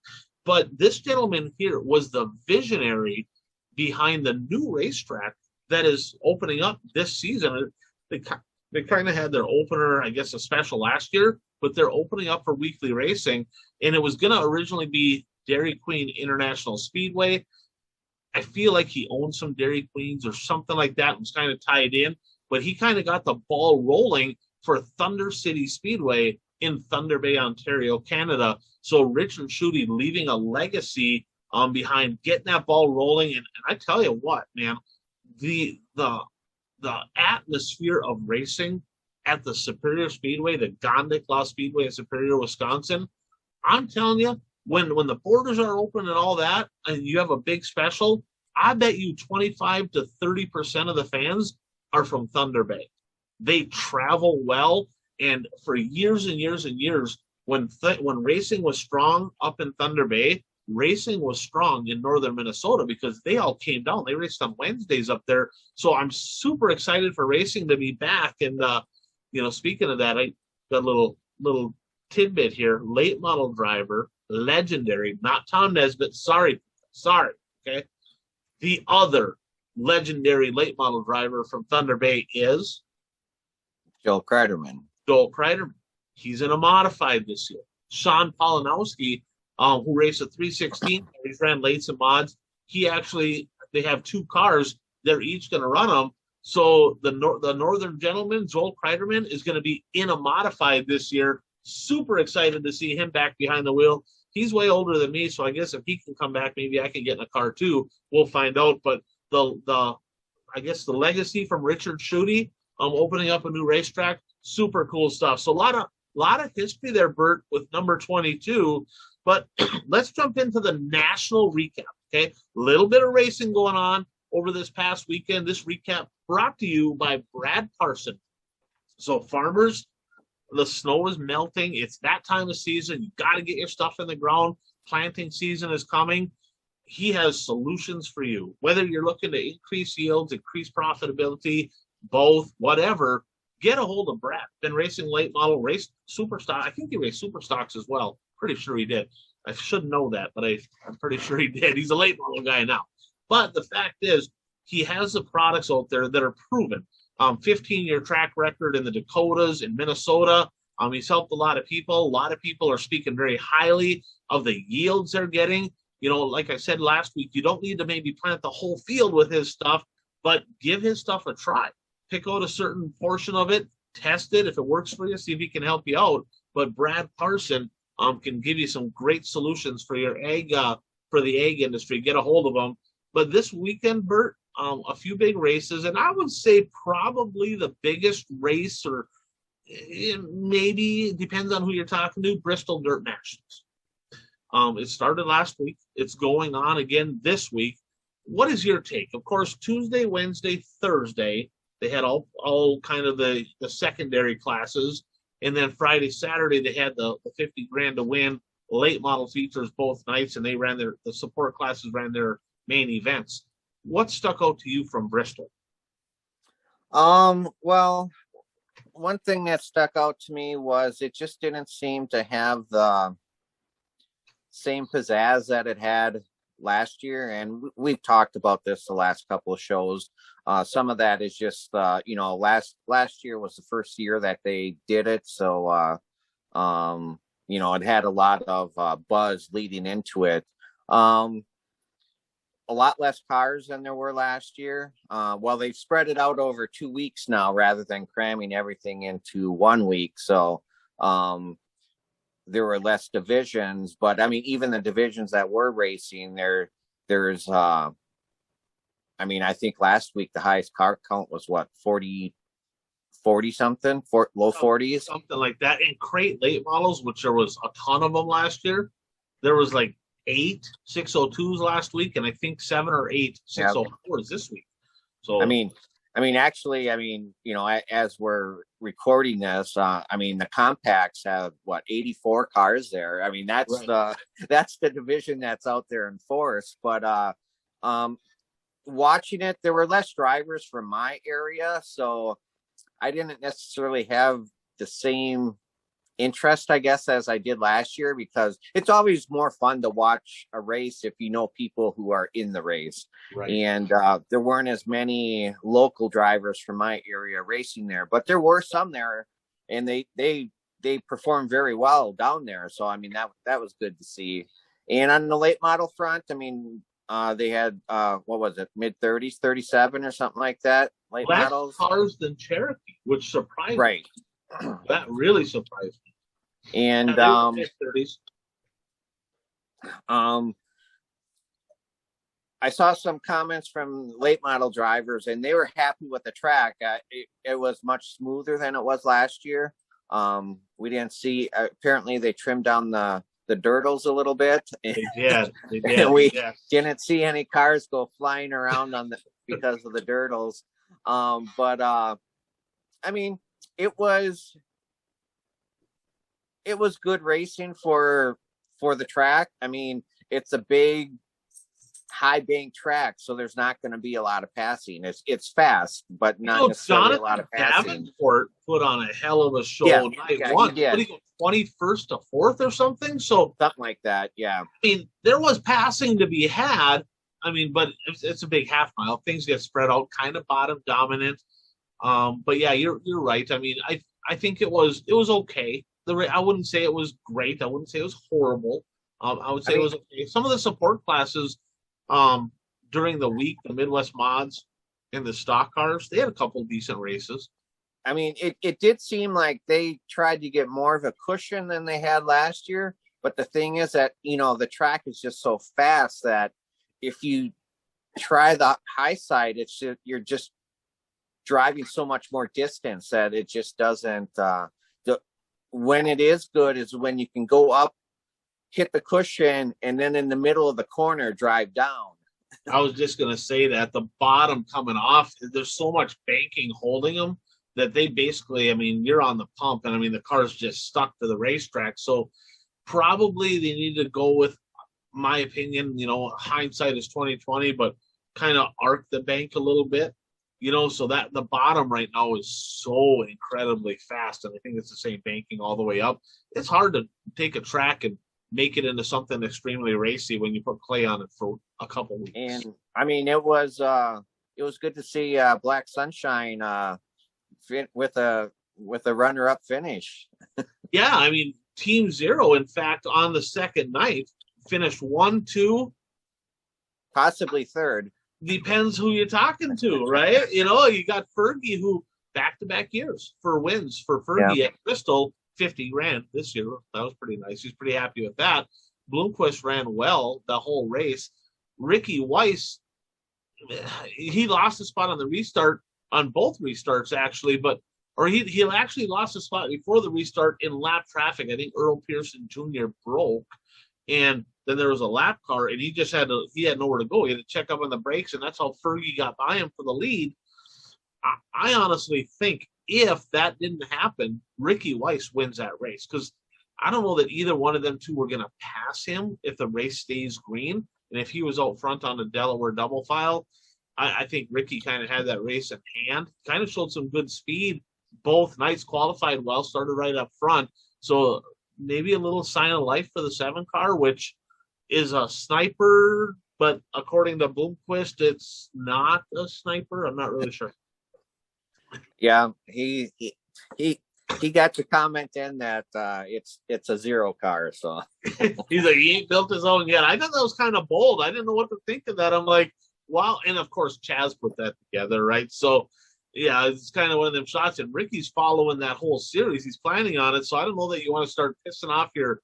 But this gentleman here was the visionary behind the new racetrack that is opening up this season. They kind of had their opener, I guess, a special last year, but they're opening up for weekly racing. And it was going to originally be Dairy Queen International Speedway. I feel like he owned some Dairy Queens or something like that and was kind of tied in, but he kind of got the ball rolling for Thunder City Speedway in Thunder Bay, Ontario, Canada. So Richard Schutte leaving a legacy behind getting that ball rolling. And I tell you what, man, the atmosphere of racing at the Superior Speedway, the Gondik Speedway in Superior, Wisconsin, I'm telling you, when the borders are open and all that, and you have a big special, I bet you 25 to 30% of the fans are from Thunder Bay. They travel well, and for years and years and years, when racing was strong up in Thunder Bay, racing was strong in northern Minnesota because they all came down. They raced on Wednesdays up there. So I'm super excited for racing to be back. And speaking of that, I got a little tidbit here. Late model driver, legendary, not Tom Nesbitt. Sorry. Okay. The other legendary late model driver from Thunder Bay is Joel Kreiderman. He's in a modified this year. Sean Polanowski, who raced a 316, he's ran lates and mods. they have 2 cars. They're each going to run them. So the Northern gentleman, Joel Kreiderman, is going to be in a modified this year. Super excited to see him back behind the wheel. He's way older than me, so I guess if he can come back, maybe I can get in a car too. We'll find out. But I guess the legacy from Richard Schutte, opening up a new racetrack, super cool stuff. So a lot of history there, Bert, with number 22. But let's jump into the national recap. Okay, a little bit of racing going on over this past weekend. This recap brought to you by Brad Parson. So farmers, the snow is melting. It's that time of season. You got to get your stuff in the ground. Planting season is coming. He has solutions for you. Whether you're looking to increase yields, increase profitability, both, whatever, get a hold of Brad. Been racing late model, raced super stock. I think he raced super stocks as well. Pretty sure he did. I should know that, but I'm pretty sure he did. He's a late model guy now. But the fact is, he has the products out there that are proven. 15-year track record in the Dakotas, in Minnesota. He's helped a lot of people. A lot of people are speaking very highly of the yields they're getting. You know, like I said last week, you don't need to maybe plant the whole field with his stuff, but give his stuff a try. Pick out a certain portion of it, test it. If it works for you, see if he can help you out. But Brad Parson can give you some great solutions for your for the egg industry. Get a hold of him. But this weekend, Bert, a few big races, and I would say probably the biggest race, or maybe depends on who you're talking to, Bristol Dirt Nationals. It started last week. It's going on again this week. What is your take? Of course, Tuesday, Wednesday, Thursday, they had all kind of the secondary classes. And then Friday, Saturday, they had the 50 grand to win. Late model features both nights, and they ran the support classes ran their main events. What stuck out to you from Bristol? Well, one thing that stuck out to me was it just didn't seem to have the same pizzazz that it had last year. And we've talked about this the last couple of shows. Some of that is just, last year was the first year that they did it. So, it had a lot of buzz leading into it. A lot less cars than there were last year. Well, they've spread it out over 2 weeks now rather than cramming everything into 1 week. So there were less divisions, but I mean, even the divisions that were racing there's I think last week the highest car count was what, 40 something, low 40s, something like that. And crate late models, which there was a ton of them last year. There was like 8 602s last week, and I think 7 or 8 604s this week. So actually, as we're recording this, the compacts have 84 cars there. I mean, that's right. That's the division that's out there in force. But watching it, there were less drivers from my area, so I didn't necessarily have the same interest, I guess, as I did last year, because it's always more fun to watch a race if you know people who are in the race. Right. And there weren't as many local drivers from my area racing there, but there were some there, and they performed very well down there. So I mean, that was good to see. And on the late model front, they had what was it, mid 30s, 37 or something like that. Late models, cars than Cherokee, which surprised me. That really surprised me. And I saw some comments from late model drivers, and they were happy with the track. It was much smoother than it was last year. We didn't see. Apparently, they trimmed down the dirtles a little bit. They did. We didn't see any cars go flying around because of the dirtles. It was good racing for the track. I mean, it's a big high bank track, so there's not going to be a lot of passing. It's fast, but not necessarily a lot of passing. Davenport put on a hell of a show night one. What do you go, 21st to 4th or something? So something like that, yeah. I mean, there was passing to be had. I mean, but it's a big half mile. Things get spread out, kind of bottom dominant. But yeah, you're right. I mean, I think it was okay. I wouldn't say it was great. I wouldn't say it was horrible. I would say it was okay. Some of the support classes, during the week, the Midwest mods and the stock cars, they had a couple decent races. I mean, it did seem like they tried to get more of a cushion than they had last year. But the thing is that, the track is just so fast that if you try the high side, you're just driving so much more distance that it just doesn't. When it is good is when you can go up, hit the cushion, and then in the middle of the corner, drive down. I was just going to say that the bottom coming off, there's so much banking holding them that they basically, you're on the pump, and the car's just stuck to the racetrack. So probably they need to go with, my opinion, hindsight is 2020, but kind of arc the bank a little bit, so that the bottom right now is so incredibly fast. And I think it's the same banking all the way up. It's hard to take a track and make it into something extremely racy when you put clay on it for a couple weeks. And it was good to see Black Sunshine with a runner-up finish. Yeah, Team Zero, in fact, on the second night, finished 1, 2, possibly third. Depends who you're talking to, right? You got Fergie, who back-to-back years for wins for Fergie at Bristol, 50 grand this year. That was pretty nice. He's pretty happy with that. Bloomquist ran well the whole race. Ricky Weiss, he lost a spot on the restart, on both restarts actually, he actually lost a spot before the restart in lap traffic. I think Earl Pearson Jr. broke, and then there was a lap car, and he had nowhere to go. He had to check up on the brakes, and that's how Fergie got by him for the lead. I honestly think if that didn't happen, Ricky Weiss wins that race, because I don't know that either one of them two were going to pass him if the race stays green. And if he was out front on the Delaware double file, I think Ricky kind of had that race in hand. Kind of showed some good speed both nights, qualified well, started right up front. So maybe a little sign of life for the 7 car, which is a sniper, but according to Bloomquist, it's not a sniper. I'm not really sure. Yeah, he got to comment in that it's a 0 car. So he's like, he ain't built his own yet. I thought that was kind of bold. I didn't know what to think of that. I'm like, wow. And of course, Chaz put that together, right? So yeah, it's kind of one of them shots. And Ricky's following that whole series. He's planning on it. So I don't know that you want to start pissing off your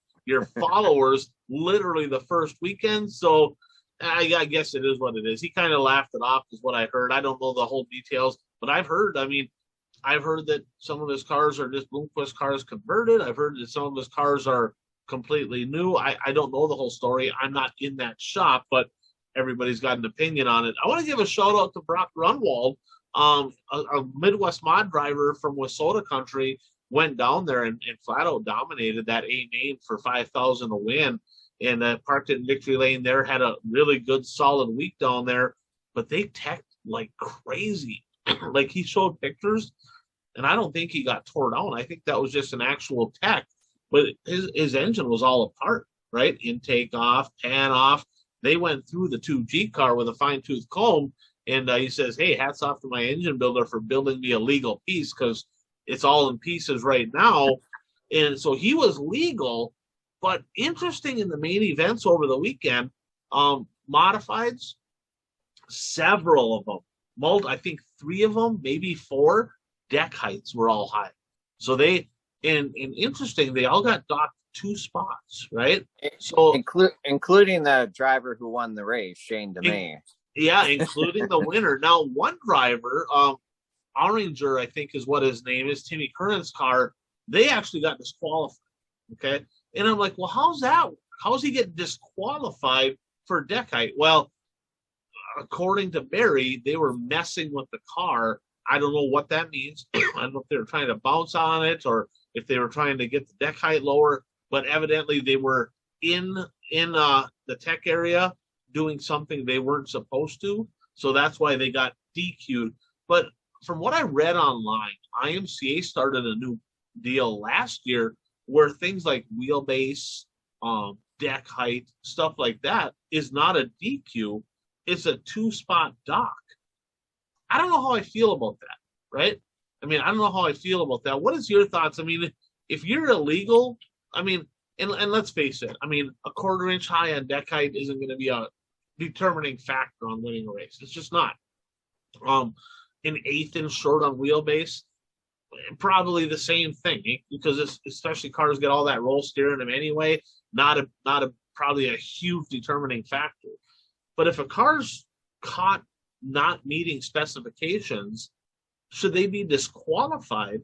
followers literally the first weekend. So I guess it is what it is. He kind of laughed it off, is what I heard. I don't know the whole details, but I've heard that some of his cars are just Bloomquist cars converted. I've heard that some of his cars are completely new. I don't know the whole story. I'm not in that shop, but everybody's got an opinion on it. I want to give a shout out to Brock Runwall, a Midwest mod driver from Wissota country, went down there and flat out dominated that A main for 5,000 to win, and parked it in victory lane there, had a really good solid week down there, but they teched like crazy. Like, he showed pictures, and I don't think he got tore down. I think that was just an actual tech, but his engine was all apart, right? Intake off, pan off. They went through the 2G car with a fine-tooth comb, and he says, hey, hats off to my engine builder for building me a legal piece, because it's all in pieces right now. And so he was legal, but interesting in the main events over the weekend, modifieds, several of them, I think 3 of them, maybe 4, deck heights were all high. So they, and interesting, they all got docked 2 spots, right? So including the driver who won the race, Shane DeMay. Yeah, including the winner. Now, one driver, Oringer, I think is what his name is, Timmy Curran's car, they actually got disqualified. Okay. And I'm like, well, how's that? How's he get disqualified for deck height? Well, according to Barry, they were messing with the car. I don't know what that means. I don't know if they were trying to bounce on it or if they were trying to get the deck height lower, but evidently they were in the tech area doing something they weren't supposed to. So that's why they got DQ'd. But from what I read online, IMCA started a new deal last year where things like wheelbase, deck height, stuff like that is not a DQ. It's a 2-spot dock. I don't know how I feel about that, right? I mean, I don't know how I feel about that. What is your thoughts? I mean, if you're illegal, I mean, and let's face it, I mean, a 1/4 inch high on deck height isn't going to be a determining factor on winning a race. It's just not. An eighth inch short on wheelbase, probably the same thing, because it's, especially cars get all that roll steer in them anyway. Not a probably a huge determining factor. But if a car's caught not meeting specifications, should they be disqualified,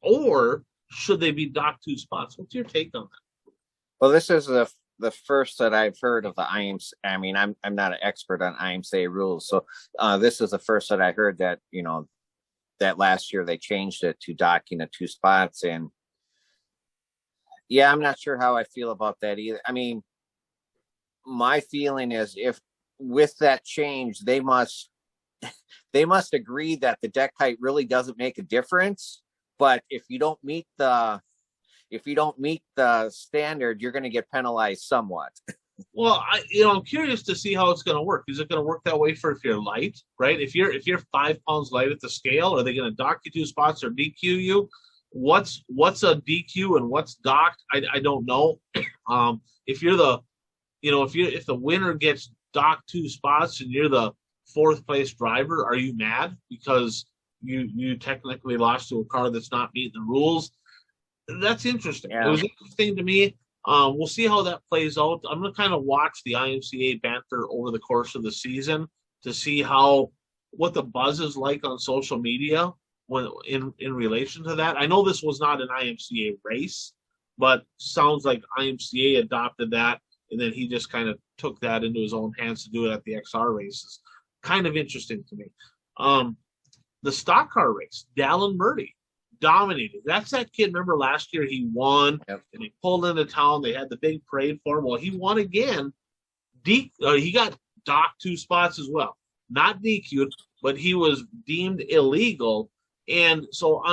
or should they be docked 2 spots? What's your take on that? Well, this is the first that I've heard of the IMC. I mean, I'm not an expert on IMCA rules, so this is the first that I heard that, you know, that last year they changed it to docking at 2 spots. And yeah, I'm not sure how I feel about that either. I mean, my feeling is, if with that change, they must agree that the deck height really doesn't make a difference. But if you don't meet the standard, you're going to get penalized somewhat. Well, I'm curious to see how it's going to work. Is it going to work that way for if you're light, right? If you're 5 pounds light at the scale, are they going to dock you 2 spots or DQ you? What's a DQ and what's docked? I don't know. If you're if the winner gets docked 2 spots and you're the 4th place driver, are you mad because you technically lost to a car that's not meeting the rules? That's interesting. Yeah. It was interesting to me. We'll see how that plays out. I'm going to kind of watch the IMCA banter over the course of the season to see what the buzz is like on social media when in relation to that. I know this was not an IMCA race, but sounds like IMCA adopted that, and then he just kind of took that into his own hands to do it at the XR races. Kind of interesting to me. The stock car race, Dallin Murdy dominated. That's that kid. Remember last year he won, and he pulled into town. They had the big parade for him. Well, he won again. He got docked 2 spots as well. Not DQ'd, but he was deemed illegal. And so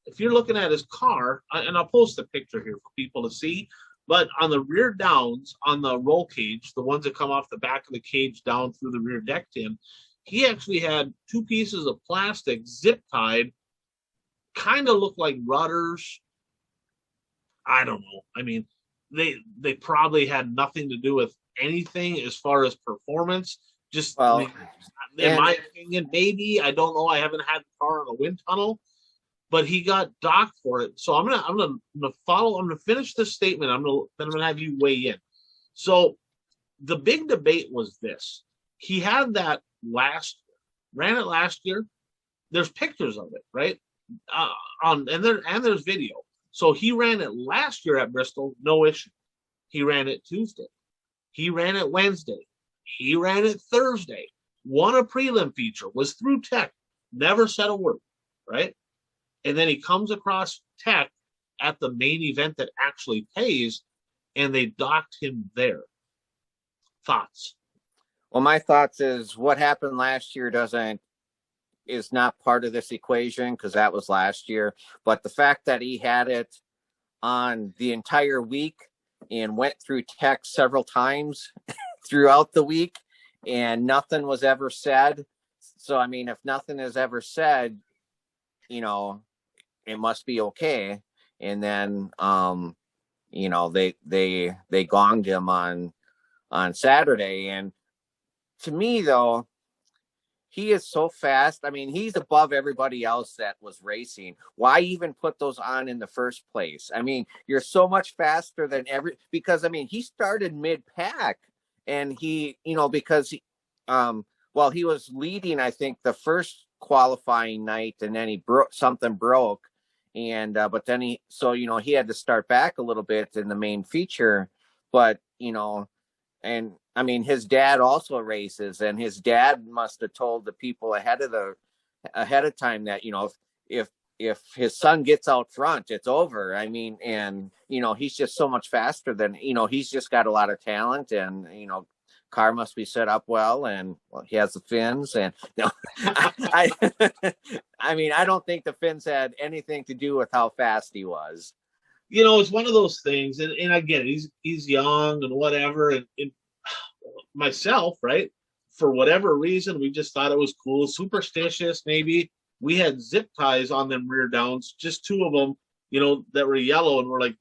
if you're looking at his car, and I'll post a picture here for people to see, but on the rear downs on the roll cage, the ones that come off the back of the cage down through the rear deck tin, he actually had 2 pieces of plastic zip tied, kind of look like rudders. I don't know. I mean, they probably had nothing to do with anything as far as performance. Just in my opinion, maybe, I don't know. I haven't had the car in a wind tunnel, but he got docked for it. So I'm gonna finish this statement. Then I'm gonna have you weigh in. So the big debate was this: he had that ran it last year. There's pictures of it, right? There's video. So he ran it last year at Bristol, no issue. He ran it Tuesday. He ran it Wednesday. He ran it Thursday. Won a prelim feature, was through Tech, never said a word, right? And then he comes across Tech at the main event that actually pays, and they docked him there. Thoughts? Well, my thoughts is what happened last year is not part of this equation, because that was last year. But the fact that he had it on the entire week and went through Tech several times throughout the week and nothing was ever said. So, I mean, if nothing is ever said, it must be okay. And then, they gonged him on Saturday. And to me, though, he is so fast. I mean, he's above everybody else that was racing. Why even put those on in the first place? I mean, you're so much faster than because he started mid-pack, and he was leading, I think, the first qualifying night, and then something broke. And, but then he had to start back a little bit in the main feature, but, and his dad also races, and his dad must have told the people ahead of time that, if his son gets out front, it's over. He's just so much faster than, he's just got a lot of talent, and, car must be set up well, and he has the fins, and I don't think the fins had anything to do with how fast he was. It's one of those things, and I get it. He's young and whatever, and myself, right? For whatever reason, we just thought it was cool, superstitious. Maybe we had zip ties on them rear downs, just 2 of them, that were yellow, and we're like,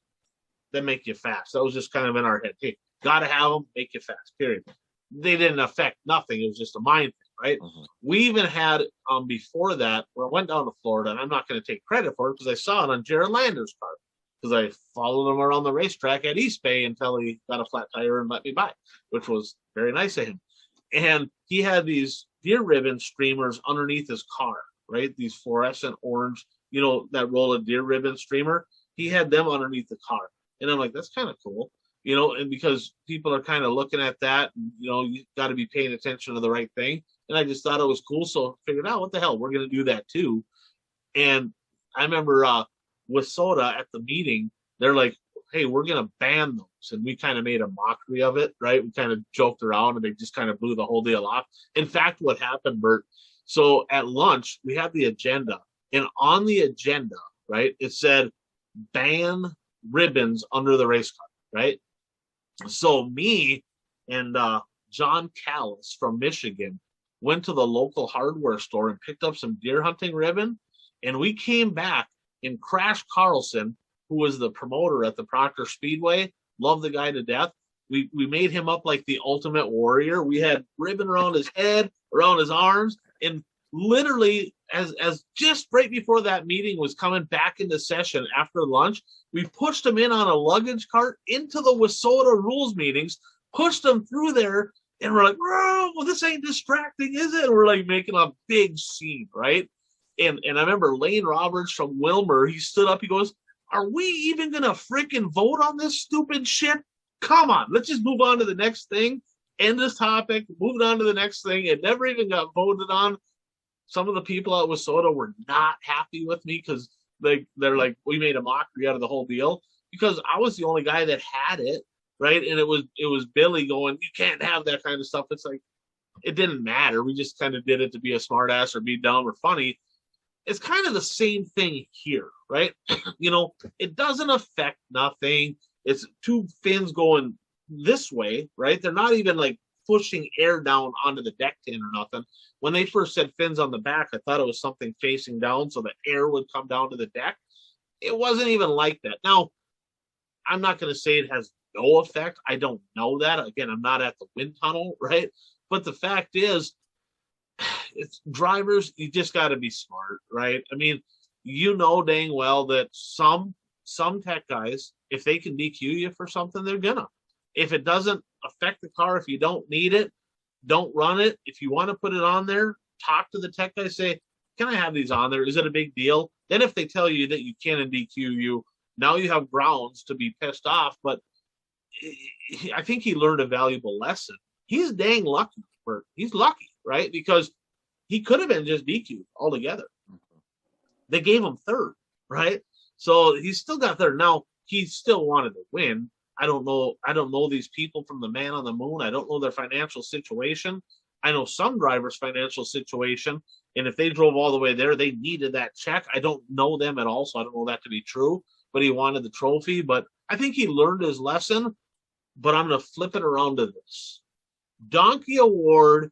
that make you fast. That was just kind of in our head. Hey, gotta have them, make you fast. Period. they didn't affect nothing. It was just a mind thing, right? Mhm. We even had before that, where I went down to Florida, and I'm not going to take credit for it because I saw it on Jared Lander's car because I followed him around the racetrack at East Bay until he got a flat tire and let me by, which was very nice of him. And he had these deer ribbon streamers underneath his car, right? These fluorescent orange, that roll of deer ribbon streamer. He had them underneath the car. And I'm like, that's kind of cool, and because people are kind of looking at that, and, you got to be paying attention to the right thing. And I just thought it was cool. So I figured out, what the hell, we're going to do that too. And I remember with Soda at the meeting, they're like, hey, we're going to ban those. And we kind of made a mockery of it, right? We kind of joked around and they just kind of blew the whole deal off. In fact, what happened, Bert, so at lunch, we had the agenda. And on the agenda, right, it said ban ribbons under the race car, right? So me and John Callis from Michigan went to the local hardware store and picked up some deer hunting ribbon. And we came back, and Crash Carlson, who was the promoter at the Proctor Speedway, loved the guy to death. We made him up like the ultimate warrior. We had ribbon around his head, around his arms, and literally as just right before that meeting was coming back into session after lunch, we pushed him in on a luggage cart into the WISSOTA rules meetings, pushed him through there, and we're like, well, this ain't distracting, is it? And we're like making a big scene, right? And I remember Lane Roberts from Wilmer, he stood up, he goes, are we even going to freaking vote on this stupid shit? Come on, let's just move on to the next thing. End this topic, moved on to the next thing. It never even got voted on. Some of the people at WISSOTA were not happy with me because they're like, we made a mockery out of the whole deal because I was the only guy that had it, right? And it was Billy going, you can't have that kind of stuff. It's like, it didn't matter. We just kind of did it to be a smartass or be dumb or funny. It's kind of the same thing here, right? It doesn't affect nothing. It's two fins going this way, right? They're not even like pushing air down onto the deck tin or nothing. When they first said fins on the back, I thought it was something facing down so the air would come down to the deck. It wasn't even like that. Now, I'm not going to say it has no effect. I don't know that. Again, I'm not at the wind tunnel, right? But the fact is, it's drivers, you just got to be smart, right? I mean, dang well that some tech guys, if they can DQ you for something, they're gonna. If it doesn't affect the car, if you don't need it, don't run it. If you want to put it on there, talk to the tech guy, say, can I have these on there? Is it a big deal? Then if they tell you that you can DQ you, now you have grounds to be pissed off. But I think he learned a valuable lesson. He's dang lucky. He's lucky, right? Because he could have been just DQ'd altogether. They gave him third, right? So he still got third. Now, he still wanted to win. I don't know these people from the Man on the Moon. I don't know their financial situation. I know some drivers' financial situation, and if they drove all the way there, they needed that check. I don't know them at all, so I don't know that to be true. But he wanted the trophy. But I think he learned his lesson. But I'm going to flip it around to this. Donkey award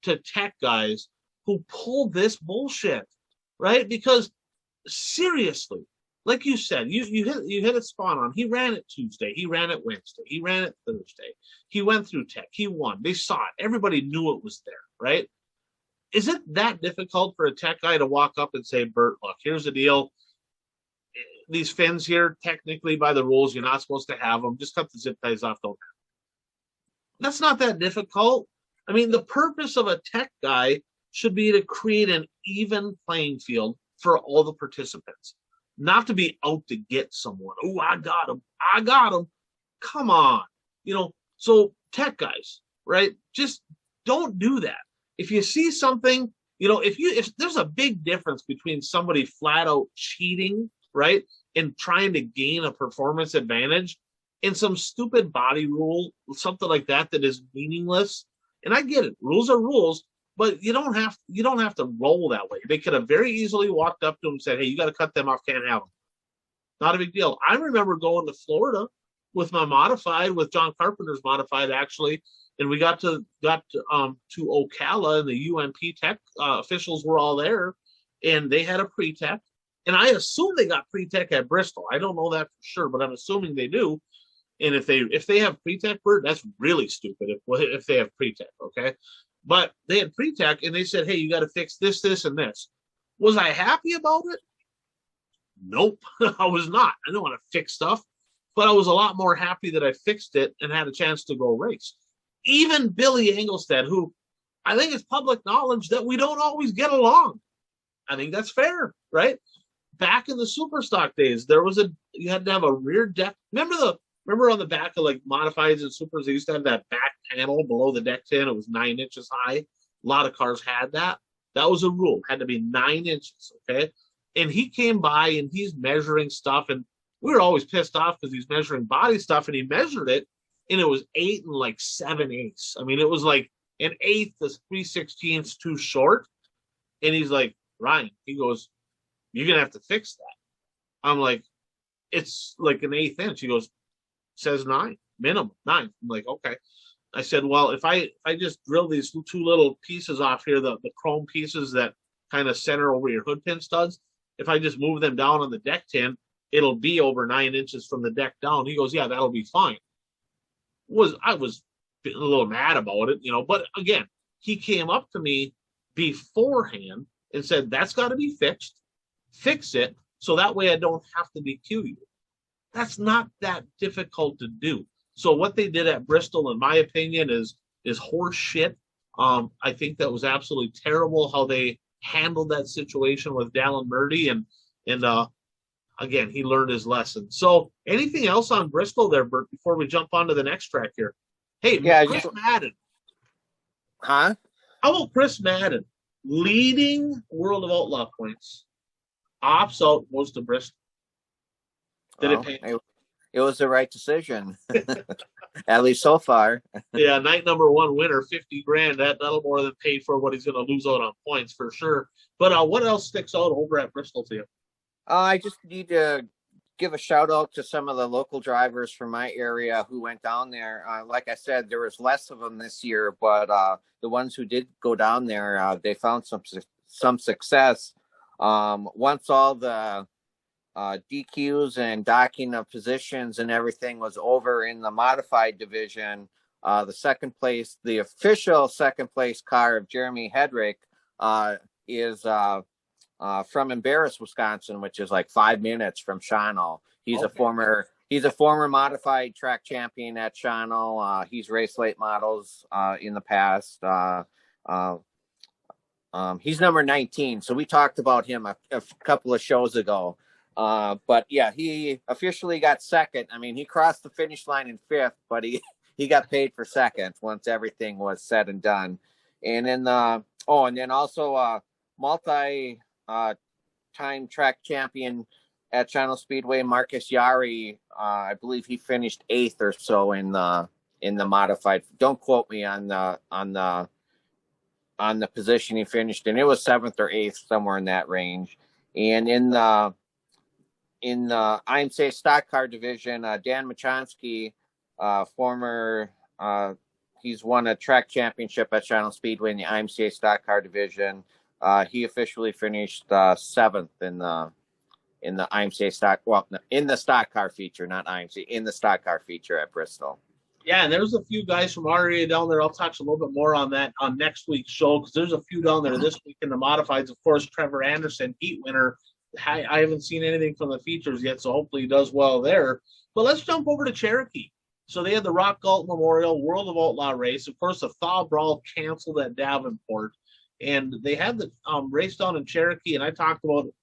to tech guys who pulled this bullshit, right? Because seriously, like you said, you hit it spot on. He ran it Tuesday. He ran it Wednesday. He ran it Thursday. He went through tech. He won. They saw it. Everybody knew it was there, right? Is it that difficult for a tech guy to walk up and say, Bert, look, here's the deal. These fins here, technically by the rules, you're not supposed to have them. Just cut the zip ties off. Don't have them. That's not that difficult. I mean, the purpose of a tech guy should be to create an even playing field for all the participants, not to be out to get someone. Oh, I got him. Come on. So tech guys, right? Just don't do that. If you see something, if there's a big difference between somebody flat out cheating, right, and trying to gain a performance advantage and some stupid body rule, something like that is meaningless. And I get it. Rules are rules. But you don't have to roll that way. They could have very easily walked up to him and said, hey, you got to cut them off, can't have them. Not a big deal. I remember going to Florida with my modified, with John Carpenter's modified, actually, and we got to Ocala, and the UMP tech officials were all there, and they had a pre-tech. And I assume they got pre-tech at Bristol. I don't know that for sure, but I'm assuming they do. And if they have pre-tech, Bert, that's really stupid. If they have pre-tech, okay. But they had pre-tech, and they said, "Hey, you got to fix this, this, and this." Was I happy about it? Nope, I was not. I didn't want to fix stuff, but I was a lot more happy that I fixed it and had a chance to go race. Even Billy Engelstad, who I think it's public knowledge that we don't always get along. I think that's fair, right? Back in the super stock days, you had to have a rear deck. Remember on the back of like modifieds and supers, they used to have that back panel below the deck tin. It was 9 inches high. A lot of cars had that. That was a rule. It had to be 9 inches. Okay. And he came by and he's measuring stuff, and we were always pissed off because he's measuring body stuff, and he measured it, and it was 8 and like 7/8. I mean, it was like an eighth is 3/16 too short. And he's like, "Ryan," he goes, "you're gonna have to fix that." I'm like, "It's like an 1/8 inch." He goes, "Says 9, minimum 9." I'm like, "Okay." I said, "Well, if I just drill these two little pieces off here, the chrome pieces that kind of center over your hood pin studs, if I just move them down on the deck tin, it'll be over 9 inches from the deck down." He goes, "Yeah, that'll be fine." I was a little mad about it, but again, he came up to me beforehand and said, "That's got to be fixed. Fix it so that way I don't have to DQ you." That's not that difficult to do. So what they did at Bristol, in my opinion, is horse shit. I think that was absolutely terrible how they handled that situation with Dallin Murdy, and again, he learned his lesson. So anything else on Bristol there, Bert, before we jump on to the next track here? Hey, yeah, Chris Madden. Huh? How about Chris Madden leading World of Outlaw points? Opts out, goes to Bristol. Did it pay? It was the right decision, at least so far. Yeah, night number 1 winner, 50 grand. That'll more than pay for what he's going to lose out on points for sure. But what else sticks out over at Bristol to you? I just need to give a shout out to some of the local drivers from my area who went down there. Like I said, there was less of them this year, but the ones who did go down there, they found some success. Once all the DQs and docking of positions and everything was over in the modified division, the official second place car of Jeremy Hedrick is from Embarrass, Wisconsin, which is like 5 minutes from Shawano. He's a former modified track champion at Shawano. He's raced late models in the past. He's number 19, so we talked about him a couple of shows ago. But yeah, he officially got second. I mean, he crossed the finish line in 5th, but he got paid for second once everything was said and done. And then and then also multi time track champion at Channel Speedway, Marcus Yari. I believe he finished 8th or so in the modified. Don't quote me on the position he finished in. It was 7th or 8th, somewhere in that range. And in the IMCA stock car division, Dan Machonsky, he's won a track championship at Channel Speedway in the IMCA stock car division. He officially finished 7th in the IMCA stock. Well, in the stock car feature, not IMCA, in the stock car feature at Bristol. Yeah, and there's a few guys from our area down there. I'll touch a little bit more on that on next week's show, because there's a few down there this week in the modifieds. Of course, Trevor Anderson, heat winner. I haven't seen anything from the features yet, so hopefully he does well there. But let's jump over to Cherokee. So they had the Rock Galt Memorial World of Outlaw race. Of course, the Thaw Brawl canceled at Davenport. And they had the race down in Cherokee, and I talked about it.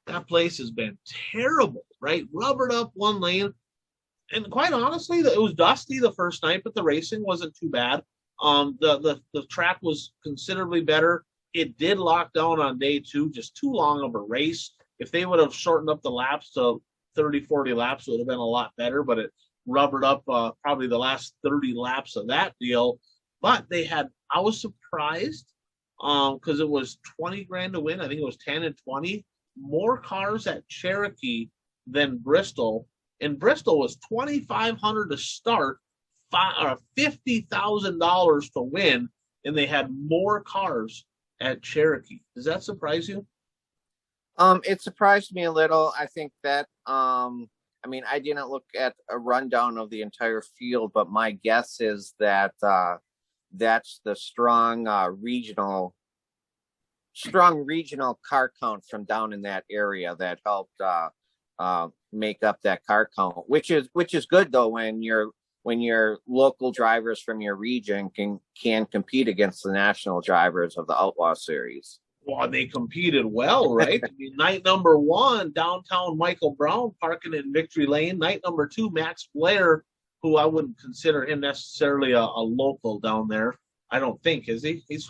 That place has been terrible, right? Rubbered up one lane. And quite honestly, it was dusty the first night, but the racing wasn't too bad. The track was considerably better. It did lock down on day 2, just too long of a race. If they would have shortened up the laps to 30, 40 laps, it would have been a lot better, but it rubbered up probably the last 30 laps of that deal. But I was surprised because it was 20 grand to win. I think it was 10 and 20. More cars at Cherokee than Bristol. And Bristol was $2,500 to start, $50,000 to win, and they had more cars at Cherokee. Does that surprise you? It surprised me a little. I think that I mean, I didn't look at a rundown of the entire field, but my guess is that that's the strong regional car count from down in that area that helped make up that car count, which is good though when your local drivers from your region can compete against the national drivers of the Outlaw Series. Well, they competed well, right? I mean, night number 1, downtown Michael Brown parking in Victory Lane. Night number 2, Max Blair, who I wouldn't consider him necessarily a local down there. I don't think, is he? He's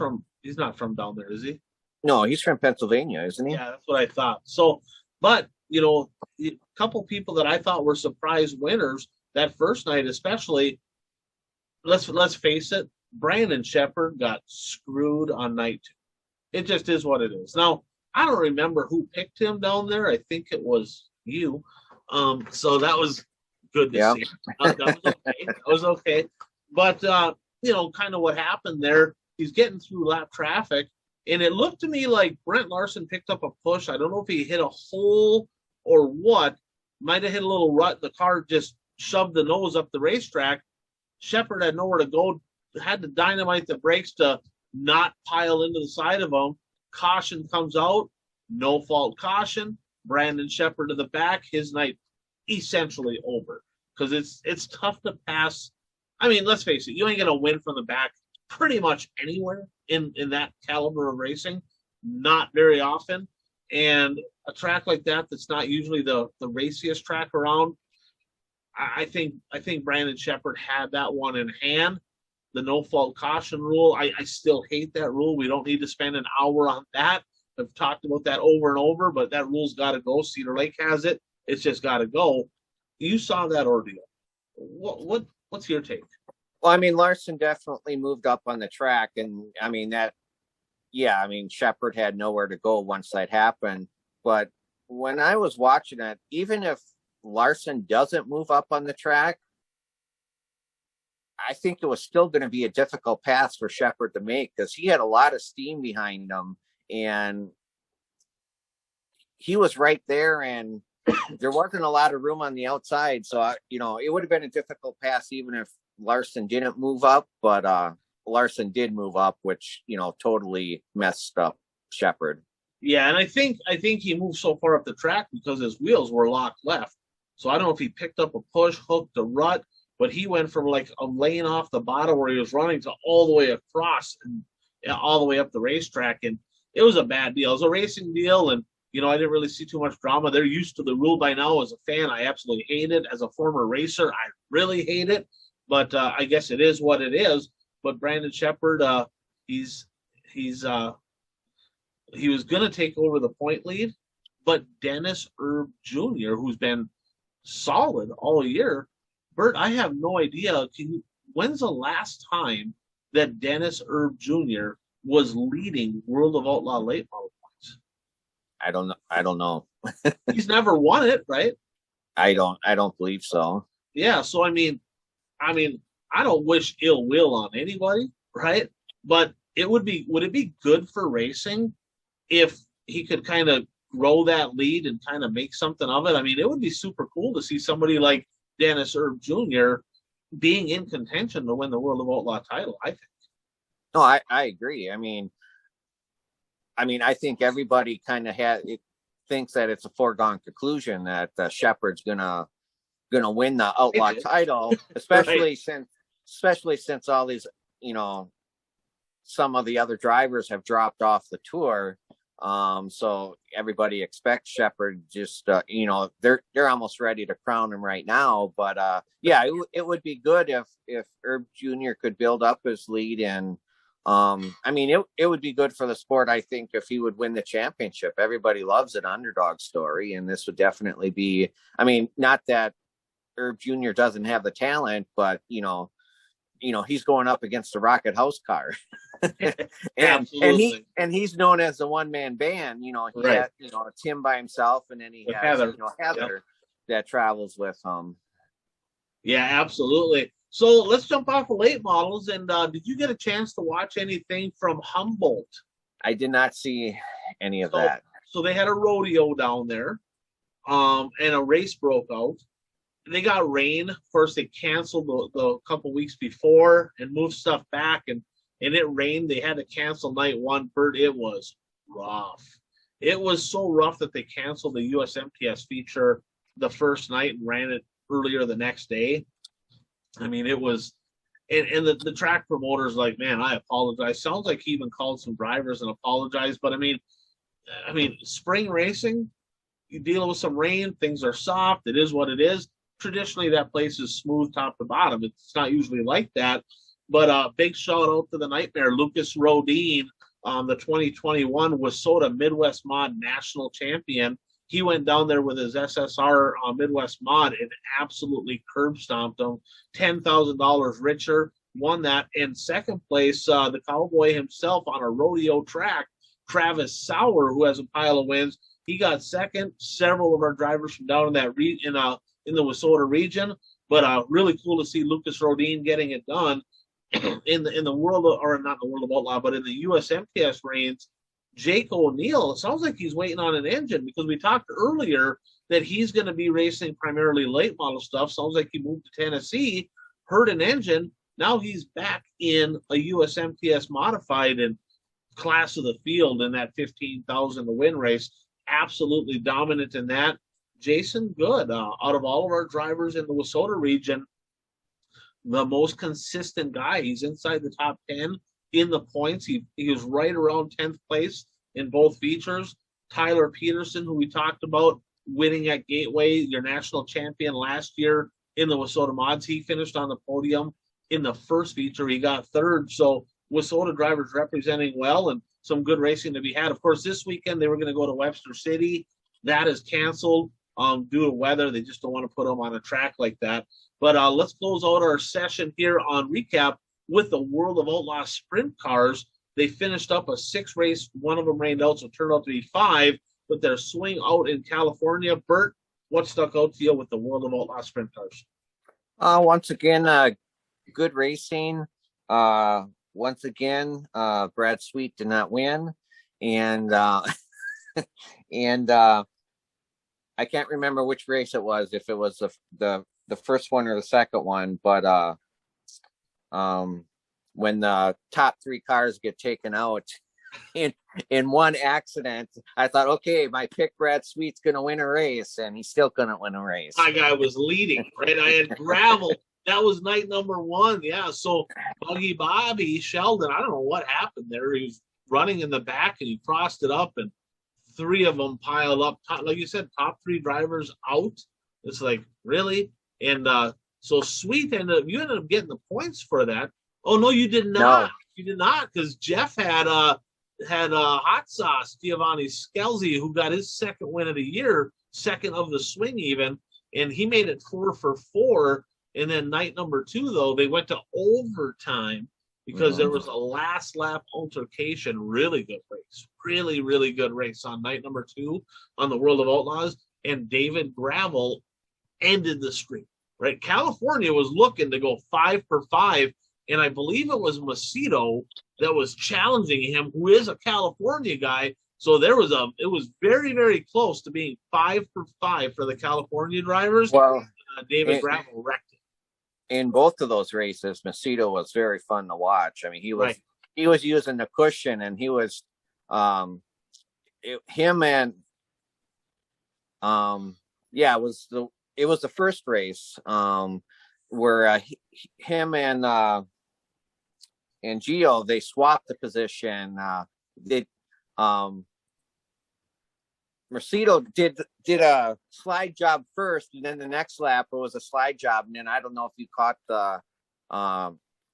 not from down there, is he? No, he's from Pennsylvania, isn't he? Yeah, that's what I thought. So, but a couple people that I thought were surprise winners that first night, especially. Let's face it, Brandon Sheppard got screwed on night 2. It just is what it is. Now, I don't remember who picked him down there. I think it was you. So that was good to see. That was okay. That was okay. But kind of what happened there. He's getting through lap traffic. And it looked to me like Brent Larson picked up a push. I don't know if he hit a hole or what. Might have hit a little rut. The car just shoved the nose up the racetrack. Sheppard had nowhere to go. Had to dynamite the brakes to not pile into the side of him. Caution comes out. No fault caution. Brandon Sheppard to the back. His night essentially over. Because it's tough to pass. I mean, let's face it. You ain't going to win from the back pretty much anywhere in that caliber of racing, not very often. And a track like that's not usually the raciest track around. I think Brandon Sheppard had that one in hand. The no fault caution rule, I still hate that rule. We don't need to spend an hour on that. I've talked about that over and over, but that rule's got to go. Cedar Lake has it. It's just got to go. You saw that ordeal. What's your take? Well, I mean, Larson definitely moved up on the track, and I mean Sheppard had nowhere to go once that happened. But when I was watching it, even if Larson doesn't move up on the track, I think it was still going to be a difficult pass for Sheppard to make because he had a lot of steam behind him, and he was right there, and there wasn't a lot of room on the outside. So, it would have been a difficult pass even if Larson didn't move up, but Larson did move up, which, totally messed up Sheppard. Yeah, and I think he moved so far up the track because his wheels were locked left. So I don't know if he picked up a push, hooked a rut, but he went from like a lane off the bottom where he was running to all the way across and all the way up the racetrack. And it was a bad deal. It was a racing deal, and I didn't really see too much drama. They're used to the rule by now. As a fan, I absolutely hate it. As a former racer, I really hate it. But I guess it is what it is. But Brandon Sheppard, he was going to take over the point lead, but Dennis Erb Jr., who's been solid all year, Bert, I have no idea. When's the last time that Dennis Erb Jr. was leading World of Outlaw late model points? I don't know. He's never won it, right? I don't believe so. Yeah, so I mean, I don't wish ill will on anybody, right? But would it be good for racing if he could kind of grow that lead and kind of make something of it? I mean, it would be super cool to see somebody like Dennis Erb Jr. being in contention to win the World of Outlaw title, I think. No, I agree. I mean, I think everybody kind of thinks that it's a foregone conclusion that Sheppard's gonna win the Outlaw title, especially since all these, some of the other drivers have dropped off the tour. So everybody expects Sheppard just, they're almost ready to crown him right now. But it would be good if Erb Jr. could build up his lead, and it would be good for the sport, I think, if he would win the championship. Everybody loves an underdog story, and this would definitely be, not that Erb Jr. doesn't have the talent, but he's going up against the Rocket House car. and he's known as the one-man band. Right. It's him by himself, and then he has Heather that travels with him. Yeah, absolutely. So let's jump off of late models. And did you get a chance to watch anything from Humboldt? I did not see any of that. So they had a rodeo down there, and a race broke out. they got rain. Of course, they canceled the couple weeks before and moved stuff back, and it rained. They had to cancel night one. Bert, it was rough. It was so rough that they canceled the USMTS feature the first night and ran it earlier the next day. I mean, it was, and the track promoter's like, man, I apologize. Sounds like he even called some drivers and apologized. But I mean, spring racing, you deal with some rain, things are soft. It is what it is. Traditionally, that place is smooth top to bottom. It's not usually like that. But big shout out to the Nightmare, Lucas Rodine, the 2021 Wissota Midwest Mod National Champion. He went down there with his SSR Midwest Mod and absolutely curb stomped him. $10,000 richer, won that. In second place, the Cowboy himself on a rodeo track, Travis Sauer, who has a pile of wins. He got second. Several of our drivers from down in that in the Wissota region, but really cool to see Lucas Rodine getting it done. in the world of, or not in the world of outlaw, but in the USMTS reigns, Jake O'Neill, it sounds like he's waiting on an engine, because we talked earlier that he's going to be racing primarily late model stuff. Sounds like he moved to Tennessee, heard an engine. Now he's back in a USMTS modified and class of the field in that 15,000 to win race. Absolutely dominant in that. Jason Good, out of all of our drivers in the Wissota region, the most consistent guy. He's inside the top 10 in the points. He was right around 10th place in both features. Tyler Peterson, who we talked about, winning at Gateway, your national champion last year in the Wissota Mods. He finished on the podium in the first feature. He got third. So Wissota drivers representing well and some good racing to be had. Of course, this weekend they were going to go to Webster City. That is canceled due to weather. They just don't want to put them on a track like that. But let's close out our session here on recap with the World of Outlaw sprint cars. They finished up a 6 race. One of them rained out, so it turned out to be 5. But they're swing out in California. Bert, what stuck out to you with the World of Outlaw sprint cars? Once again, good racing. Once again, Brad Sweet did not win, and and I can't remember which race it was, if it was the first one or the second one, but when the top 3 cars get taken out in one accident, I thought, okay, my pick Brad Sweet's going to win a race, and he still couldn't win a race. My guy was leading, right? I had gravel. That was night number 1. Yeah. So Buggy Bobby Sheldon, I don't know what happened there. He was running in the back and he crossed it up, and 3 of them piled up. Like you said, top 3 drivers out. It's like, really? And so Sweet you ended up getting the points for that. Oh no, you did not. No. You did not, because Jeff had hot sauce, Giovanni Scelzi, who got his second win of the year, second of the swing even, and he made it 4 for 4. And then night number 2, though, they went to overtime because there was a last lap altercation. Really good race. Really, really good race on night number 2 on the World of Outlaws. And David Gravel ended the streak, right? California was looking to go 5 for 5. And I believe it was Macedo that was challenging him, who is a California guy. So it was very, very close to being 5 for 5 for the California drivers. Well, David Gravel wrecked it. In both of those races, Macedo was very fun to watch. I mean, he was using the cushion, and he was it was the first race where him and Gio, they swapped the position. Macedo did a slide job first, and then the next lap it was a slide job. And then I don't know if you caught the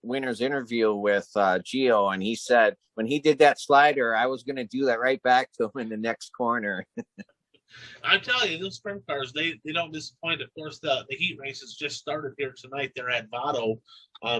winner's interview with Gio, and he said when he did that slider, I was going to do that right back to him in the next corner. I tell you, those sprint cars, they don't disappoint. Of course, the heat races just started here tonight. They're at Vado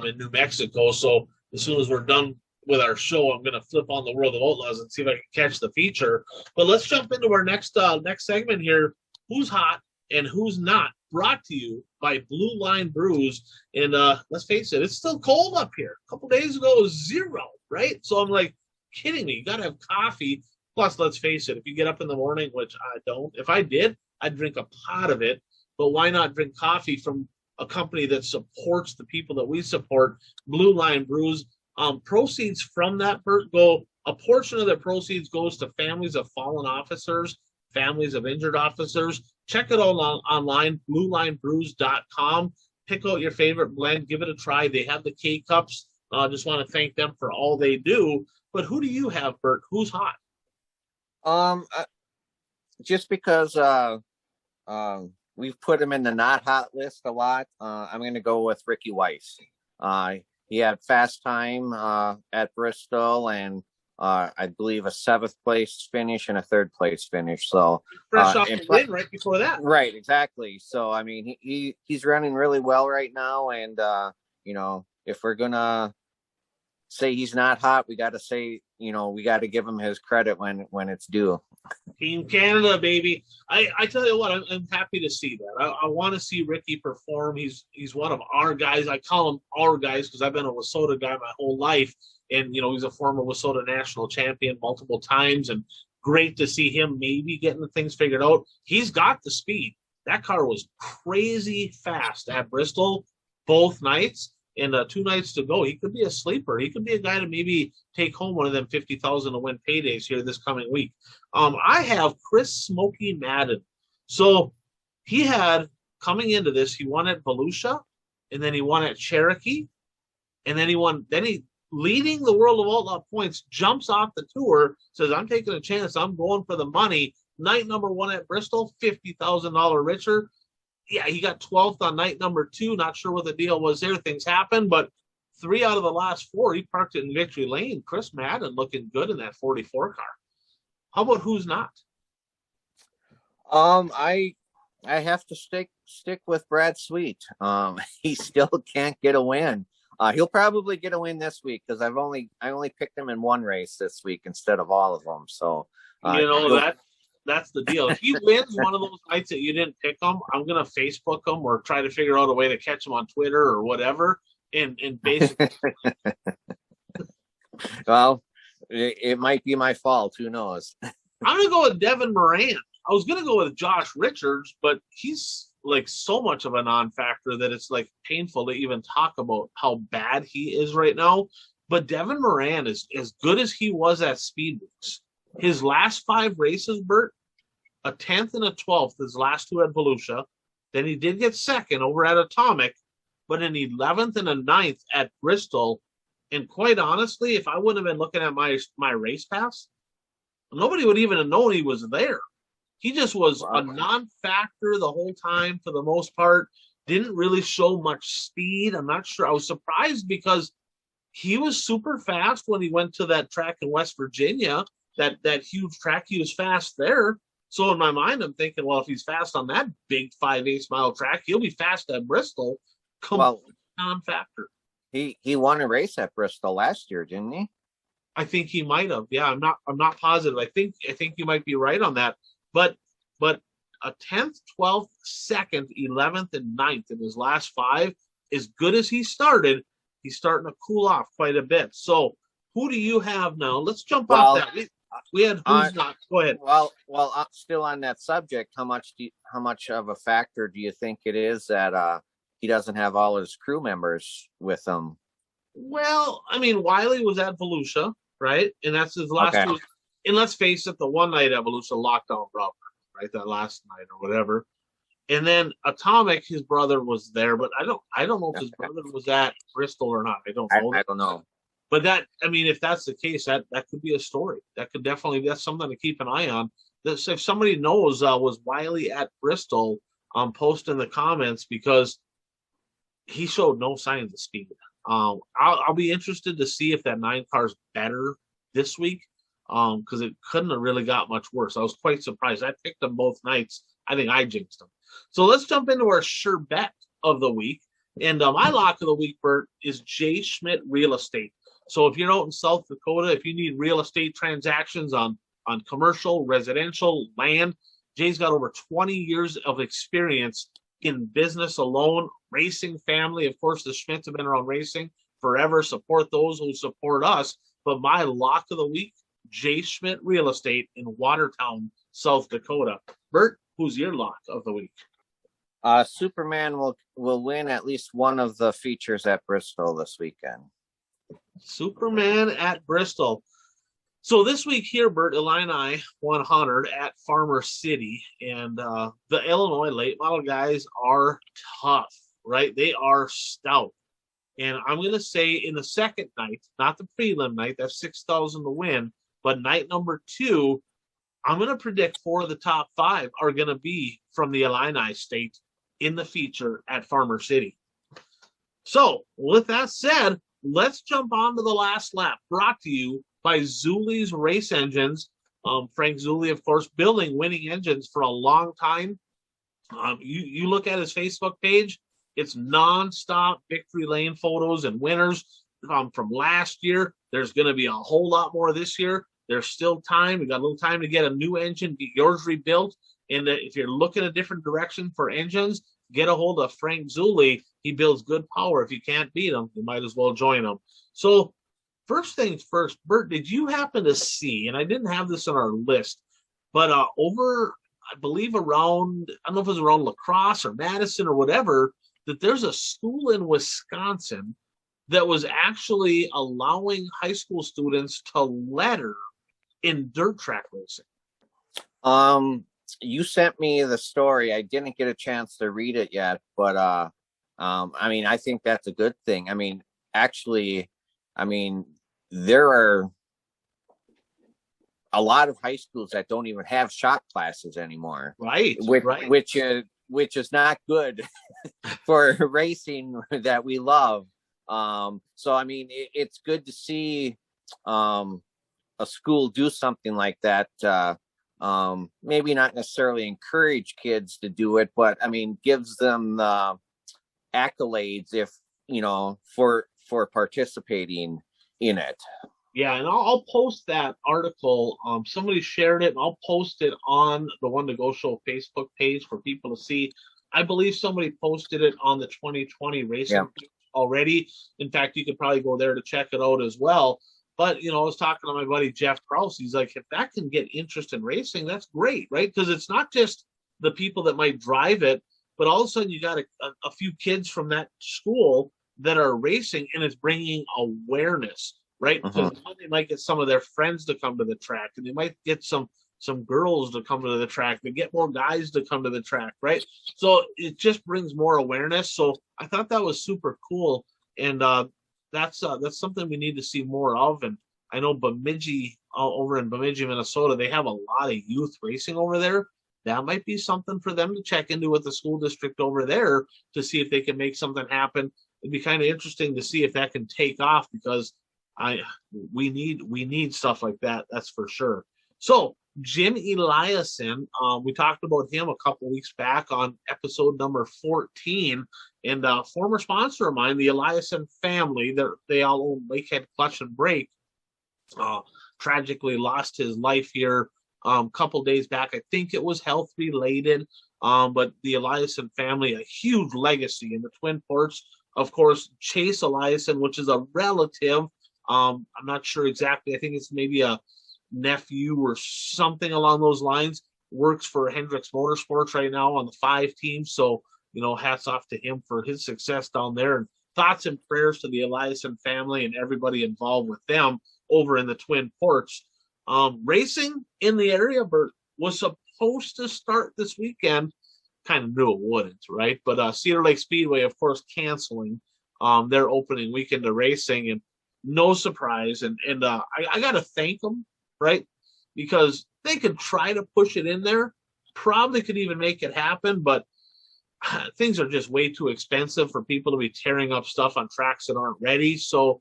in New Mexico. So as soon as we're done with our show, I'm going to flip on the World of Outlaws and see if I can catch the feature. But let's jump into our next segment here. Who's hot and who's not? Brought to you by Blue Line Brews. And let's face it, it's still cold up here. A couple days ago, it was 0, right? So I'm like, kidding me. You got to have coffee. Plus, let's face it, if you get up in the morning, which I don't, if I did, I'd drink a pot of it. but why not drink coffee from a company that supports the people that we support, Blue Line Brews? Proceeds from that a portion of the proceeds goes to families of fallen officers, families of injured officers. Check it all online, bluelinebrews.com. Pick out your favorite blend, give it a try. They have the K-Cups. Just want to thank them for all they do. But who do you have, Bert? Who's hot? Just because we've put him in the not hot list a lot, I'm going to go with Ricky Weiss. He had fast time at Bristol, and I believe a 7th place finish and a 3rd place finish. So fresh off the win right before that. Right, exactly. So I mean, he's running really well right now, and if we're gonna say he's not hot, we got to say, we got to give him his credit when it's due. Team Canada, baby. I tell you what, I'm happy to see that. I want to see Ricky perform. He's one of our guys. I call him our guys because I've been a WISSOTA guy my whole life. And, he's a former WISSOTA national champion multiple times. And great to see him maybe getting the things figured out. He's got the speed. That car was crazy fast at Bristol both nights. And 2 nights to go, he could be a sleeper. He could be a guy to maybe take home one of them 50,000 to win paydays here this coming week. I have Chris Smokey Madden. So he had, coming into this, he won at Volusia, and then he won at Cherokee, and then he leading the World of Outlaw points, jumps off the tour, says, I'm taking a chance, I'm going for the money. Night number 1 at Bristol, $50,000 richer. Yeah, he got 12th on night number 2. Not sure what the deal was there. Things happen, but 3 out of the last 4, he parked it in victory lane. Chris Madden looking good in that 44 car. How about who's not? I have to stick with Brad Sweet. He still can't get a win. He'll probably get a win this week because I only picked him in 1 race this week instead of all of them. So that's the deal. If he wins one of those nights that you didn't pick him, I'm gonna Facebook him or try to figure out a way to catch him on Twitter or whatever. And basically, well, it might be my fault. Who knows? I'm gonna go with Devin Moran. I was gonna go with Josh Richards, but he's like so much of a non-factor that it's like painful to even talk about how bad he is right now. But Devin Moran is as good as he was at Speedway. His last 5 races, Bert, a 10th and a 12th, his last 2 at Volusia. Then he did get 2nd over at Atomic, but an 11th and a 9th at Bristol. And quite honestly, if I wouldn't have been looking at my race pass, nobody would even have known he was there. He just was a non-factor the whole time for the most part. Didn't really show much speed. I'm not sure. I was surprised because he was super fast when he went to that track in West Virginia. That huge track, he was fast there. So in my mind, I'm thinking, well, if he's fast on that big 5/8 mile track, he'll be fast at Bristol. Non-factor. He won a race at Bristol last year, didn't he? I think he might have. Yeah, I'm not positive. I think you might be right on that. But a 10th, 12th, 2nd, 11th, and 9th in his last 5, as good as he started, he's starting to cool off quite a bit. So who do you have now? Let's jump off that. We had who's not. Go ahead. Well, still on that subject, how much of a factor do you think it is that he doesn't have all his crew members with him? Well, I mean, Wiley was at Volusia, right? And that's his last 2. And let's face it, the one night at Volusia lockdown rubber, right? That last night or whatever. And then Atomic, his brother was there, but I don't know if his brother was at Bristol or not. I don't know. I don't know. But if that's the case, that could be a story. That could definitely, that's something to keep an eye on. If somebody knows, was Wiley at Bristol, post in the comments because he showed no signs of speed. I'll be interested to see if that 9 car's better this week because it couldn't have really got much worse. I was quite surprised. I picked them both nights. I think I jinxed them. So let's jump into our sure bet of the week. And my lock of the week, Bert, is J. Schmidt Real Estate. So if you're out in South Dakota, if you need real estate transactions on commercial, residential, land, Jay's got over 20 years of experience in business alone, racing family. Of course, the Schmidts have been around racing forever, support those who support us. But my lock of the week, J. Schmidt Real Estate in Watertown, South Dakota. Bert, who's your lock of the week? Superman will win at least one of the features at Bristol this weekend. Superman at Bristol. So this week here, Bert, Illini 100 at Farmer City, and the Illinois late model guys are tough, right? They are stout. And I'm going to say in the second night, not the prelim night, that's 6,000 to win, but night number 2, I'm going to predict 4 of the top 5 are going to be from the Illini state in the feature at Farmer City. So with that said, let's jump on to the last lap, brought to you by Zuli's Race Engines. Frank Zuli, of course, building winning engines for a long time. You look at his Facebook page, it's nonstop victory lane photos and winners from last year. There's going to be a whole lot more this year. There's still time. We've got a little time to get a new engine, get yours rebuilt. And if you're looking a different direction for engines, get a hold of Frank Zuli. He builds good power. If you can't beat him, you might as well join him. So first things first, Bert, did you happen to see, and I didn't have this on our list, but over, I believe around, I don't know if it was around La Crosse or Madison or whatever, that there's a school in Wisconsin that was actually allowing high school students to letter in dirt track racing. You sent me the story. I didn't get a chance to read it yet, but I mean, I think that's a good thing. I mean, actually, there are a lot of high schools that don't even have shop classes anymore. Right. Which is not good for racing that we love. So, I mean, it's good to see a school do something like that. Maybe not necessarily encourage kids to do it, but I mean, gives them the accolades for participating in it. Yeah, and I'll post that article. Somebody shared it, and I'll post it on the One to Go Show Facebook page for people to see. I believe somebody posted it on the 2020 racing page already. In fact, you could probably go there to check it out as well. But, I was talking to my buddy Jeff Krause. He's like, if that can get interest in racing, that's great, right? Because it's not just the people that might drive it, but all of a sudden you got a few kids from that school that are racing, and it's bringing awareness, right? Because they might get some of their friends to come to the track, and they might get some girls to come to the track. They get more guys to come to the track, right? So it just brings more awareness. So I thought that was super cool, and that's something we need to see more of. And I know Bemidji, over in Bemidji, Minnesota, they have a lot of youth racing over there. That might be something for them to check into with the school district over there to see if they can make something happen. It'd be kind of interesting to see if that can take off, because we need stuff like that. That's for sure. So Jim Eliason, we talked about him a couple weeks back on episode number 14, and a former sponsor of mine, the Eliason family, they all own Lakehead Clutch and Brake, tragically lost his life here a couple days back. I think it was health related, but the Eliason family, a huge legacy in the Twin Ports. Of course, Chase Eliason, which is a relative. I'm not sure exactly. I think it's maybe a nephew or something along those lines. Works for Hendricks Motorsports right now on the 5 team. So, hats off to him for his success down there. And thoughts and prayers to the Eliason family and everybody involved with them over in the Twin Ports. Racing in the area, Bert, was supposed to start this weekend. Kind of knew it wouldn't, right? But Cedar Lake Speedway, of course, canceling their opening weekend of racing, and no surprise. And I got to thank them, right? Because they could try to push it in there, probably could even make it happen, but things are just way too expensive for people to be tearing up stuff on tracks that aren't ready. So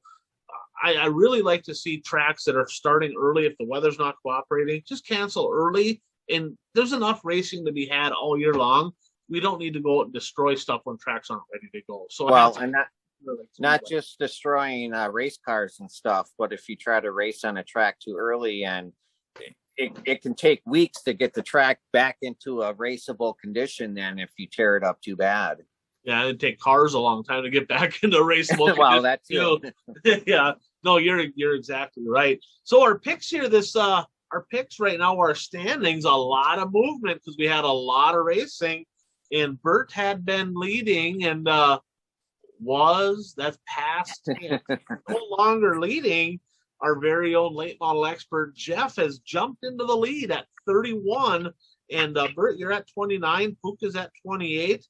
I really like to see tracks that are starting early. If the weather's not cooperating, just cancel early. And there's enough racing to be had all year long. We don't need to go out and destroy stuff when tracks aren't ready to go. So not just destroying race cars and stuff, but if you try to race on a track too early, and it can take weeks to get the track back into a raceable condition then if you tear it up too bad. Yeah, it'd take cars a long time to get back into raceable condition. Well, that too. Yeah, no, you're exactly right. So our picks here, our picks right now, our standings, a lot of movement because we had a lot of racing. and Bert had been leading, and that's past tense. No longer leading. Our very own late model expert Jeff has jumped into the lead at 31, and Bert, you're at 29. Pook is at 28.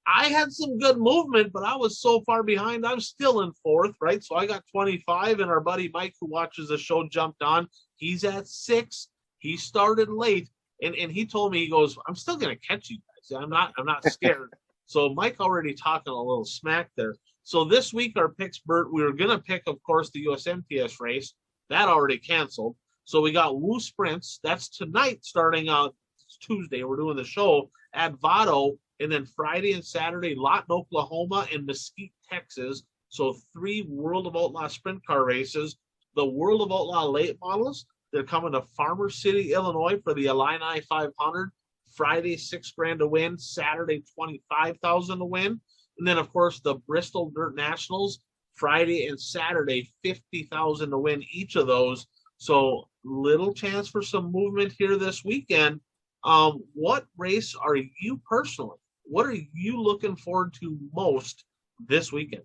I had some good movement, but I was so far behind. I'm still in fourth, right? So I got 25, and our buddy Mike, who watches the show, jumped on. He's at 6. He started late, and he told me, he goes, I'm still going to catch you guys. I'm not scared. So Mike already talking a little smack there. So this week our picks, Bert, we were going to pick, of course, the USMTS race. That already canceled. So we got Woo Sprints. That's tonight starting out Tuesday. We're doing the show at Vado. And then Friday and Saturday, Lawton, Oklahoma, and Mesquite, Texas. So 3 World of Outlaw sprint car races. The World of Outlaw late models, they're coming to Farmer City, Illinois for the Illini 500. Friday, $6,000 to win. Saturday, $25,000 to win. And then, of course, the Bristol Dirt Nationals, Friday and Saturday, $50,000 to win each of those. So little chance for some movement here this weekend. What race are you personally? What are you looking forward to most this weekend?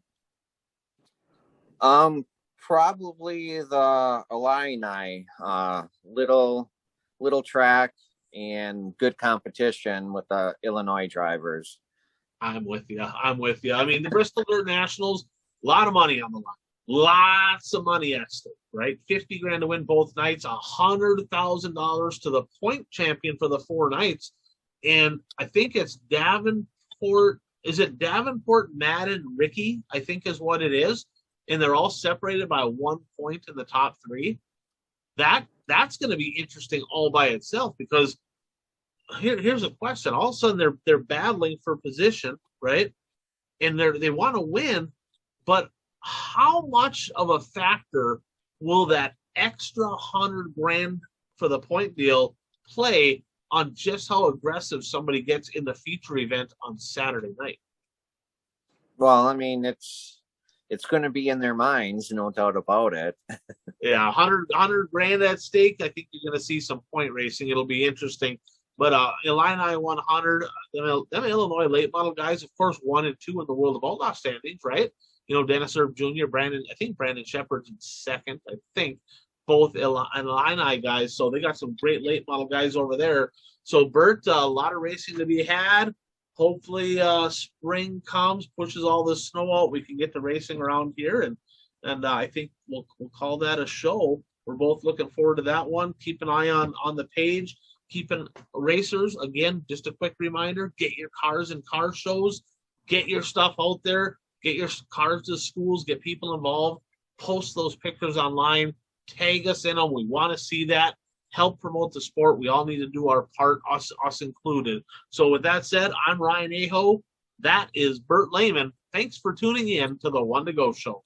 Probably the Illini. Little track and good competition with the Illinois drivers. I'm with you. I mean, the Bristol Dirt Nationals, a lot of money on the line. Lots of money at stake, right? $50,000 to win both nights, $100,000 to the point champion for the 4 nights. And I think it's Davenport. Is it Davenport, Madden, Ricky? I think is what it is. And they're all separated by 1 point in the top 3. That's going to be interesting all by itself, because here's a question. All of a sudden they're battling for position, right? And they want to win, but how much of a factor will that extra $100,000 for the point deal play on just how aggressive somebody gets in the feature event on Saturday night? Well, I mean, it's going to be in their minds, no doubt about it. Yeah, $100,000 at stake. I think you're going to see some point racing. It'll be interesting. But Illini 100, them Illinois late model guys, of course, 1 and 2 in the World of Outlaw standings, right? You know, Dennis Erb Jr., Brandon Shepard's in second, I think, both Illini guys. So they got some great late model guys over there. So, Bert, a lot of racing to be had. Hopefully spring comes, pushes all the snow out. We can get to racing around here. And I think we'll call that a show. We're both looking forward to that one. Keep an eye on the page. Keeping racers, again, just a quick reminder, get your cars in car shows. Get your stuff out there. Get your cars to schools, get people involved, post those pictures online, tag us in them. We want to see that. Help promote the sport. We all need to do our part, us included. So with that said, I'm Ryan Aho. That is Bert Lehman. Thanks for tuning in to the One to Go Show.